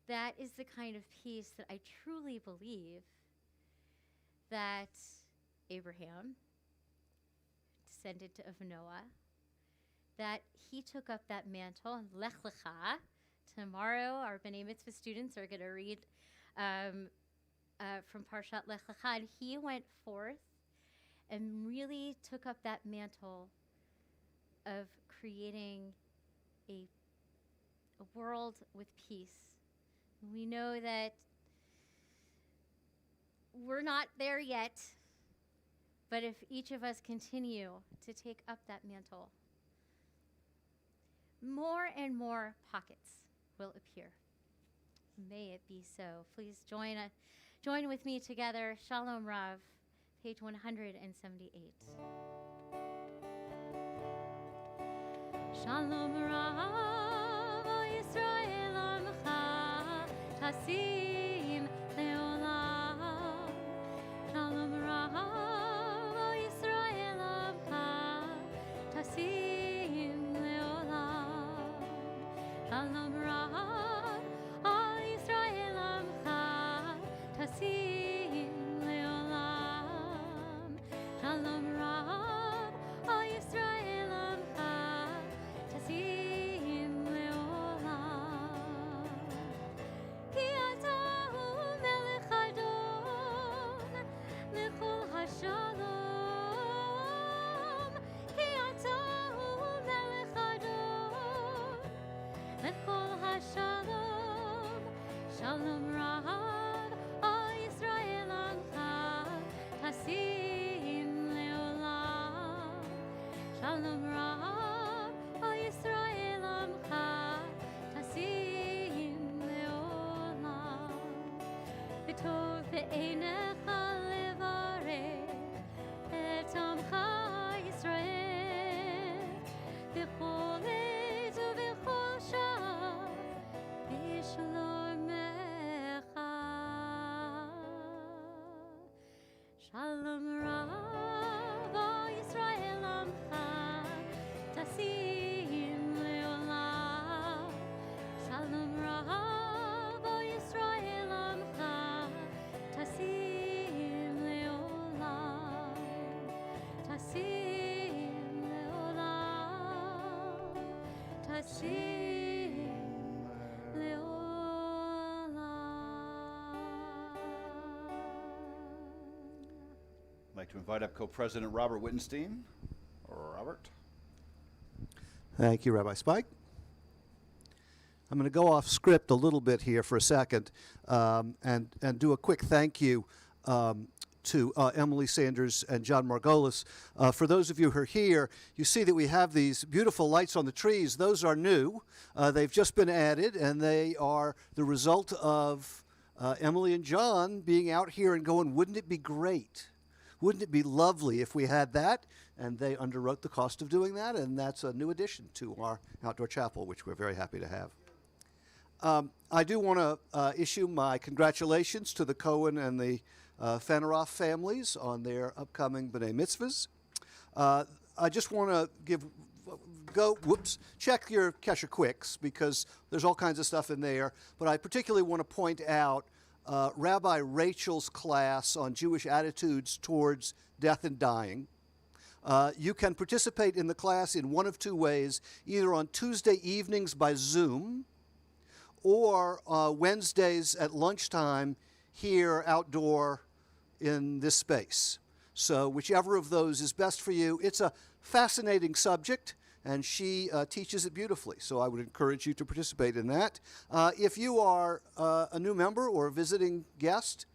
that is the kind of peace that I truly believe that Abraham, descendant of Noah, that he took up that mantle, and Lech Lecha. Tomorrow, our B'nai Mitzvah students are going to read from Parshat Lech Lecha, and he went forth and really took up that mantle of creating a world with peace. We know that we're not there yet, But if each of us continue to take up that mantle, more and more pockets will appear. May it be so. Please join with me together. Shalom Rav, page 178. Shalom Rav, O Yisrael Amcha, Tasim Leolam. Shalom Rav, O Yisrael Amcha, Tasim Leolam. Shalom Rav, O Yisrael Amcha, Tasim Leolam. Shalom Rav, O Yisrael Amcha, Tasim Leolam. Ki ata hu melech adon lechol hashalom. Ki ata hu melech adon lechol hashalom. Shalom Rav, O Yisrael Amcha, Tasim Leolam. Shalom Rav, O Yisrael Amcha, Tasim Leolam. V'tov be'einecha levarech et Amcha Yisrael b'chol עת ובכל שעה בשלומך. Shalom Rav, O Yisrael Amcha, Tasim Leolam. Shalom Rav, O Yisrael Amcha, Tasim Leolam. Tasim Leolam. Tasim Leolam. I'd like to invite up Co-President Robert Wittenstein. Robert. Thank you, Rabbi Spike. I'm going to go off script a little bit here for a second and do a quick thank you to Emily Sanders and John Margolis. For those of you who are here, you see that we have these beautiful lights on the trees. Those are new. They've just been added, and they are the result of Emily and John being out here and going, wouldn't it be great? Wouldn't it be lovely if we had that? And they underwrote the cost of doing that, and that's a new addition to our outdoor chapel, which we're very happy to have. I do want to issue my congratulations to the Cohen and the Faneroff families on their upcoming B'nai Mitzvahs. I just want to check your Kesher Quicks, because there's all kinds of stuff in there, but I particularly want to point out Rabbi Rachel's class on Jewish attitudes towards death and dying. You can participate in the class in one of two ways, either on Tuesday evenings by Zoom, or Wednesdays at lunchtime here outdoor in this space. So whichever of those is best for you. It's a fascinating subject, and she teaches it beautifully. So I would encourage you to participate in that. If you are a new member or a visiting guest,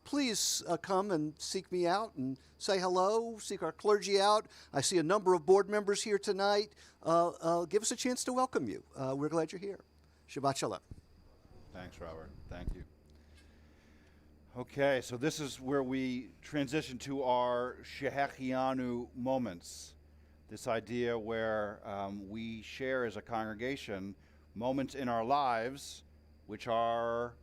please come and seek me out and say hello, seek our clergy out. I see a number of board members here tonight. Give us a chance to welcome you. We're glad you're here. Shabbat Shalom. Thanks, Robert. Thank you. Okay, so this is where we transition to our Shehechianu moments. This idea where we share as a congregation moments in our lives which are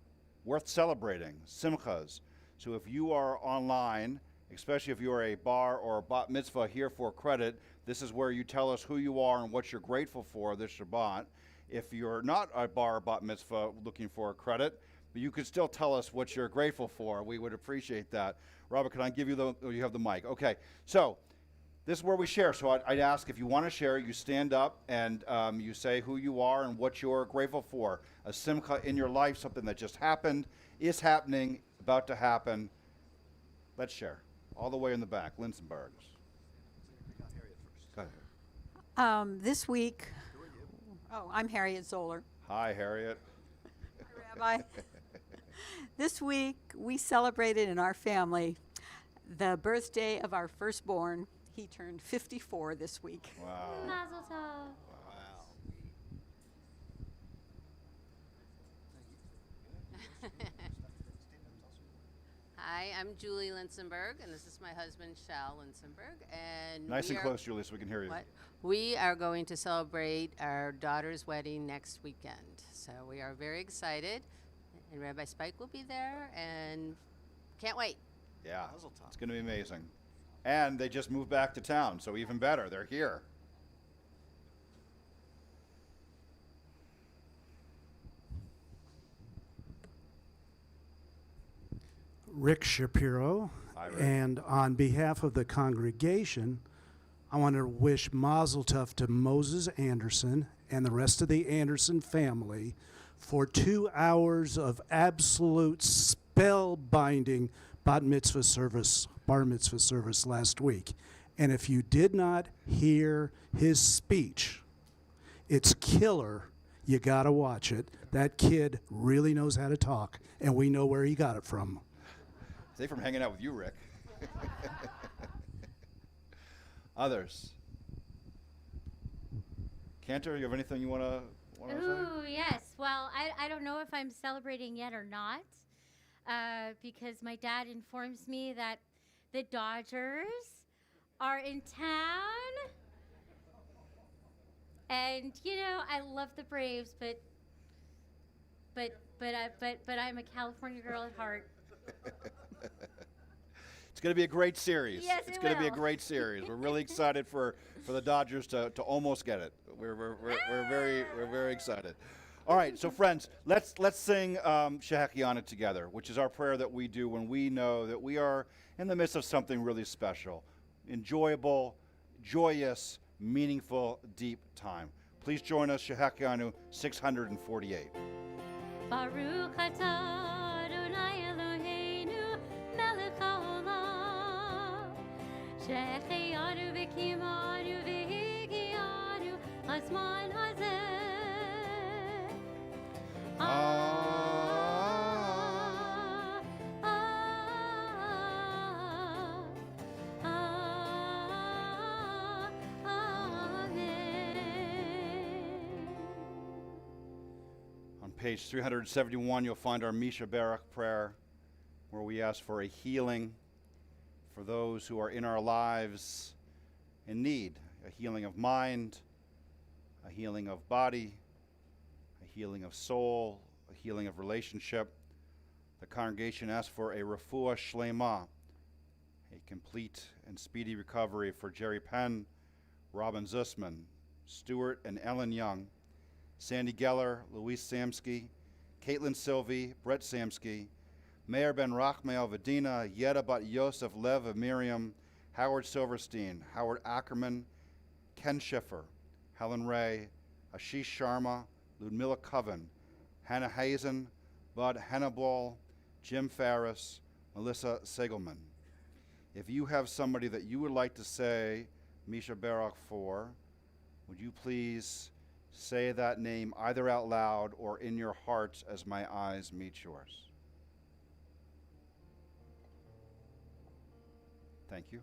worth celebrating, simchas. So if you are online, especially if you are a bar or a bat mitzvah here for credit, this is where you tell us who you are and what you're grateful for this Shabbat. If you're not a bar or bat mitzvah looking for a credit, but you could still tell us what you're grateful for. We would appreciate that. Robert, can I give you you have the mic. Okay, so this is where we share. So I'd ask, if you want to share, you stand up and you say who you are and what you're grateful for. A simcha in your life, something that just happened, is happening, about to happen. Let's share. All the way in the back, Linsenbergs. Go ahead. This week, I'm Harriet Zoller. Hi, Harriet. Hi, Rabbi. This week, we celebrated in our family the birthday of our firstborn. He turned 54 this week. Wow. Mazel tov. Hi, I'm Julie Linsenberg, and this is my husband, Shal Linsenberg. And Nice we and are- close, Julie, so we can hear you. What? We are going to celebrate our daughter's wedding next weekend. So we are very excited. And Rabbi Spike will be there, and can't wait. Yeah, it's going to be amazing. And they just moved back to town, so even better. They're here. Rick Shapiro, Hi, Rick. and on behalf of the congregation, I want to wish Mazel Tov to Moses Anderson and the rest of the Anderson family for 2 hours of absolute spellbinding bar mitzvah service last week. And if you did not hear his speech, it's killer. You got to watch it. That kid really knows how to talk, and we know where he got it from. Say from hanging out with you, Rick. Others. Cantor, you have anything you want to say? Ooh, yes. Well, I don't know if I'm celebrating yet or not, because my dad informs me that the Dodgers are in town. And you know, I love the Braves, but I'm a California girl at heart. It's going to be a great series. Yes, it's it going to be a will. great series. We're really excited for the Dodgers to almost get it. We're very excited. All right, so friends, let's sing Shehechianu together, which is our prayer that we do when we know that we are in the midst of something really special, enjoyable, joyous, meaningful, deep time. Please join us, Shehechianu 648. Baruch atah Adonai Eloheinu melech haolam shehechianu v'kimanu v'higianu hazman hazeh. On page 371, you'll find our Misha Barak prayer, where we ask for a healing for those who are in our lives in need, a healing of mind, a healing of body, a healing of soul, a healing of relationship. The congregation asks for a refuah shlema, a complete and speedy recovery for Jerry Penn, Robin Zussman, Stuart and Ellen Young, Sandy Geller, Luis Samsky, Caitlin Sylvie, Brett Samsky, Mayor Ben Rachmael Vadina, Yeda Bat Yosef Lev of Miriam, Howard Silverstein, Howard Ackerman, Ken Schiffer, Helen Ray, Ashish Sharma, Ludmilla Coven, Hannah Hazen, Bud Hannibal, Jim Farris, Melissa Segelman. If you have somebody that you would like to say Misha Barak for, would you please say that name either out loud or in your hearts as my eyes meet yours? Thank you.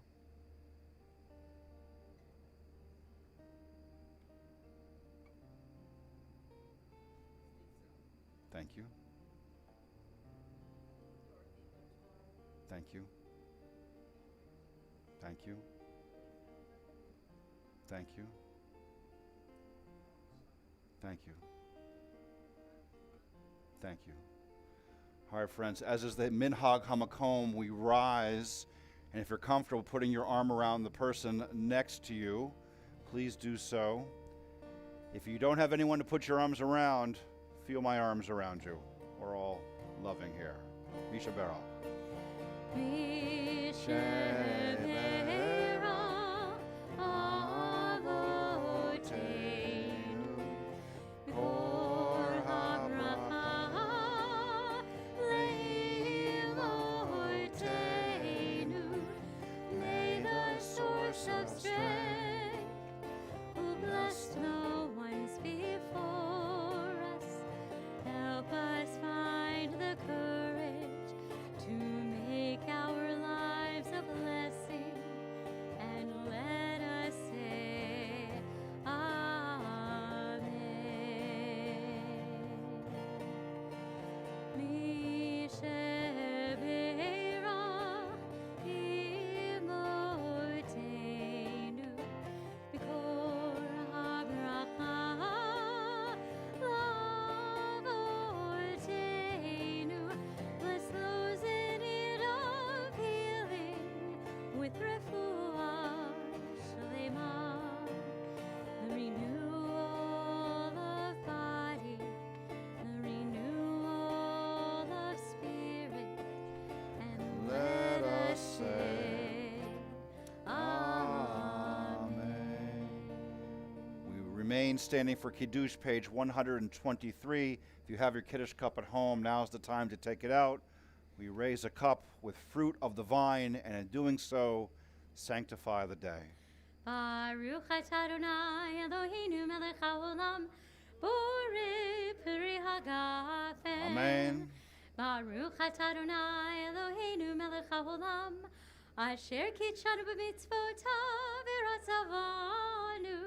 Thank you. Thank you. Thank you. Thank you. Thank you. Thank you. All right, friends, as is the Minhag Hamakom, we rise, and if you're comfortable putting your arm around the person next to you, please do so. If you don't have anyone to put your arms around, feel my arms around you. We're all loving here. Misha Barak. May the source of strength, who blessed the ones before us, help us find the courage to make our lives a blessing. Remain standing for Kiddush, page 123. If you have your Kiddush cup at home, now's the time to take it out. We raise a cup with fruit of the vine, and in doing so, sanctify the day. Baruch atah Adonai Eloheinu melech haolam, borei peri hagafen. Amen. Baruch atah Adonai Eloheinu melech haolam, asher kitshanu b'mitzvotav v'ratzavanu,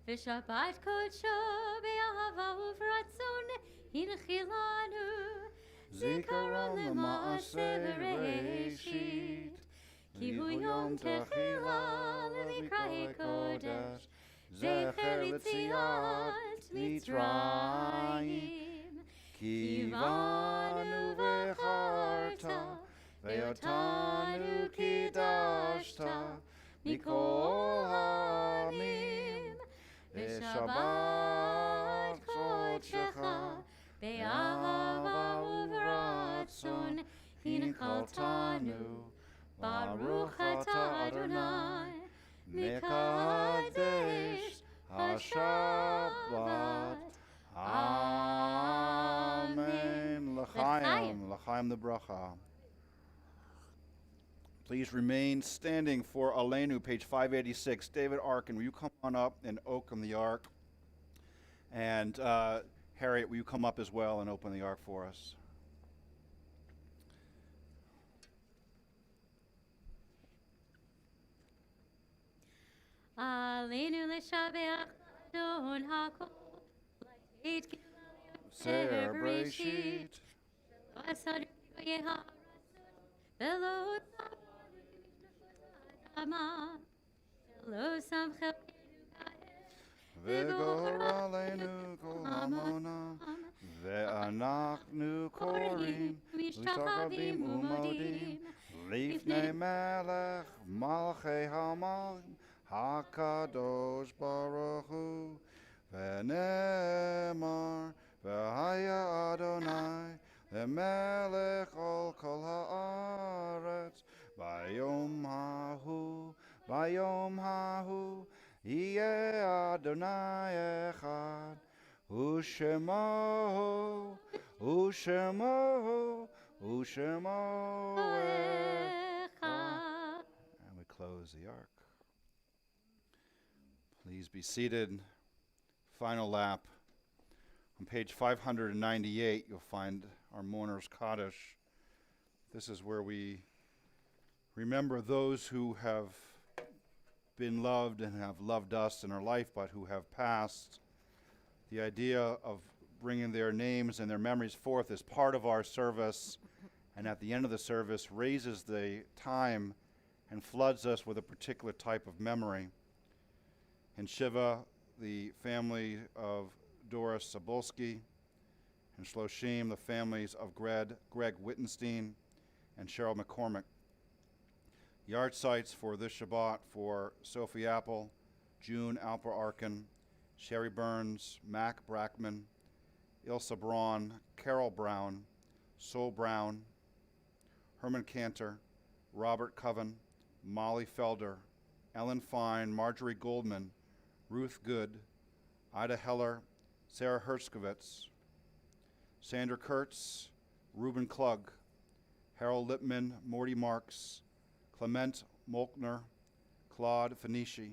v'shabbat kodsho be'ahava uv'ratzon hinchilanu, zikaron l'maaseh v'reishit, ki hu yom techila l'mikra'e kodesh, zecher l'tziat Mitzrayim. Kivanu v'charta, ve'otanu kidashta, mikol ha'amim, v'shabbat kodshecha, be'ahava uv'ratzon hinchaltanu, Baruch atah Adonai, mekadesh ha'shabbat. Amen. L'chaim. L'chaim the bracha. Please remain standing for Aleinu, page 586. David Arkin, will you come on up and open the ark? And Harriet, will you come up as well and open the ark for us? Aleinu l'shabeach Adon hakol, Seir Bereshit. Asadu yeha velo ama lo samchel V'gor aleinu kol hamona, ve'anachnu korim, u'sachavim u'modim, lifnei melech malchei hamalchim, hakadosh baruch hu, ve'nemar, ve'haya Adonai, lemelech ol kol haaretz, bayom hahu, Yeh Adonai echad, u'shemo echad. And we close the ark. Please be seated. Final lap. On page 598, you'll find our mourner's Kaddish. This is where we remember those who have been loved and have loved us in our life, but who have passed. The idea of bringing their names and their memories forth is part of our service, and at the end of the service raises the time and floods us with a particular type of memory. In Shiva, the family of Doris Sabulski, and Shloshim, the families of Greg Wittenstein and Cheryl McCormick. Yard sites for this Shabbat for Sophie Apple, June Alper Arkin, Sherry Burns, Mac Brackman, Ilsa Braun, Carol Brown, Sol Brown, Herman Cantor, Robert Coven, Molly Felder, Ellen Fine, Marjorie Goldman, Ruth Good, Ida Heller, Sarah Hertzkovitz, Sandra Kurtz, Reuben Klug, Harold Lipman, Morty Marks, Clement Molkner, Claude Fenici,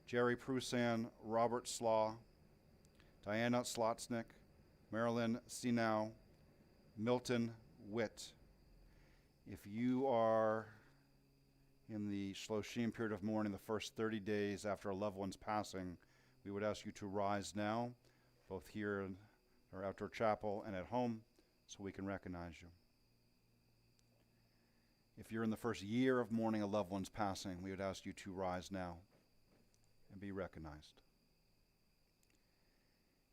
Jerry Prusan, Robert Slaw, Diana Slotsnick, Marilyn Sinau, Milton Witt. If you are in the Shloshim period of mourning, the first 30 days after a loved one's passing, we would ask you to rise now, both here in our outdoor chapel and at home, so we can recognize you. If you're in the first year of mourning a loved one's passing, we would ask you to rise now and be recognized.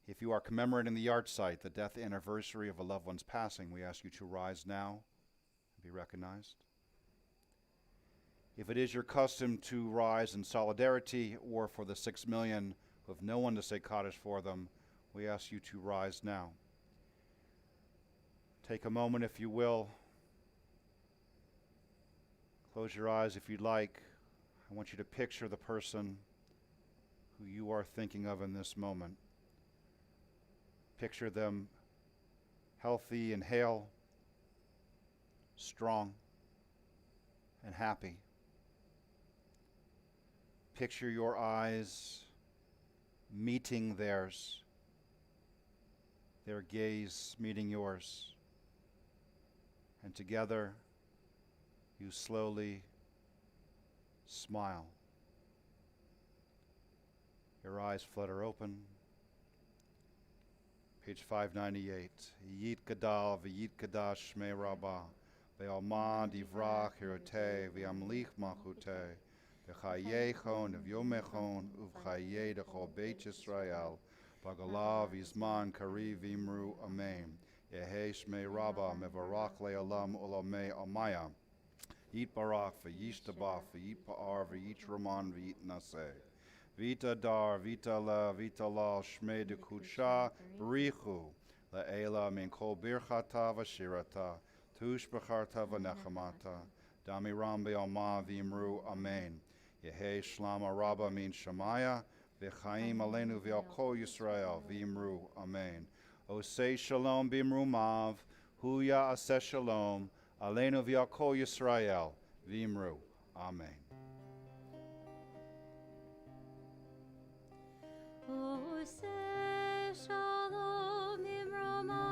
If you are commemorating the yard site, the death anniversary of a loved one's passing, we ask you to rise now and be recognized. If it is your custom to rise in solidarity or for the 6 million who have no one to say Kaddish for them, we ask you to rise now. Take a moment, if you will. Close your eyes if you'd like. I want you to picture the person who you are thinking of in this moment. Picture them healthy and hale, strong and happy. Picture your eyes meeting theirs, their gaze meeting yours, and together you slowly smile. Your eyes flutter open. Page 598. Yit gadal v'yit kadash shmei rabbah ve'alma divrach hiroteh v'yamlich malchuteh v'chayechon v'yomechon uv'chayeh dechol beit Yisrael v'galav v'zman kari v'imru amen. Yehe shmei rabbah mevarach le'olam olamei amaya. Yit barach v'yishtabach v'yit pa'ar v'yit roman v'yit naseh. Vita dar, vita la, shmei de kudsha, barichu, la'ela min kol birchata v'shirata, tush b'charta v'nechamata, damiram be'alma v'imru amen. Yehe shlama rabba min shamaya, v'chaim alenu v'al kol Yisrael v'imru amen. Osei shalom b'imru mav, huya aseh shalom, alenu v'al kol Yisrael v'imru amen. Oseh shalom imroma,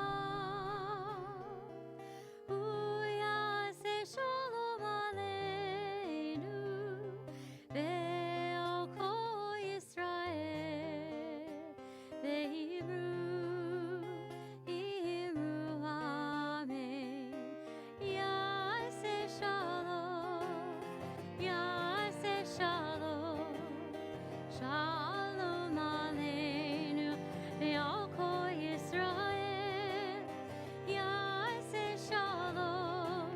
uyaseh shalom aleinu, ve'al kol Yisrael, ve'imru amen. Yaseh shalom, shalom aleinu, ve'al kol Yisrael. Yaseh shalom,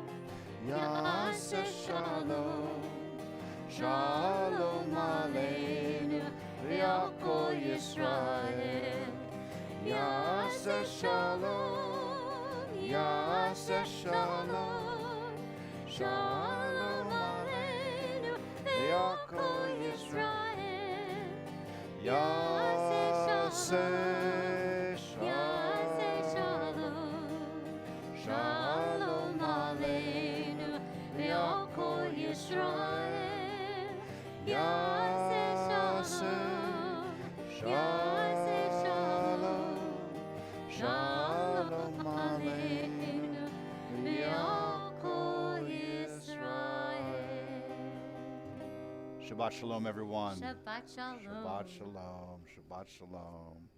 shalom aleinu, ve'al kol Yisrael. Yaseh shalom, shalom aleinu, ve'al kol Yisrael. Yaseh shalom, shalom aleinu, ve'al kol Yisrael. Yaseh shalom, shalom aleinu, ve'al kol Yisrael. Shabbat shalom, everyone. Shabbat shalom. Shabbat shalom. Shabbat shalom.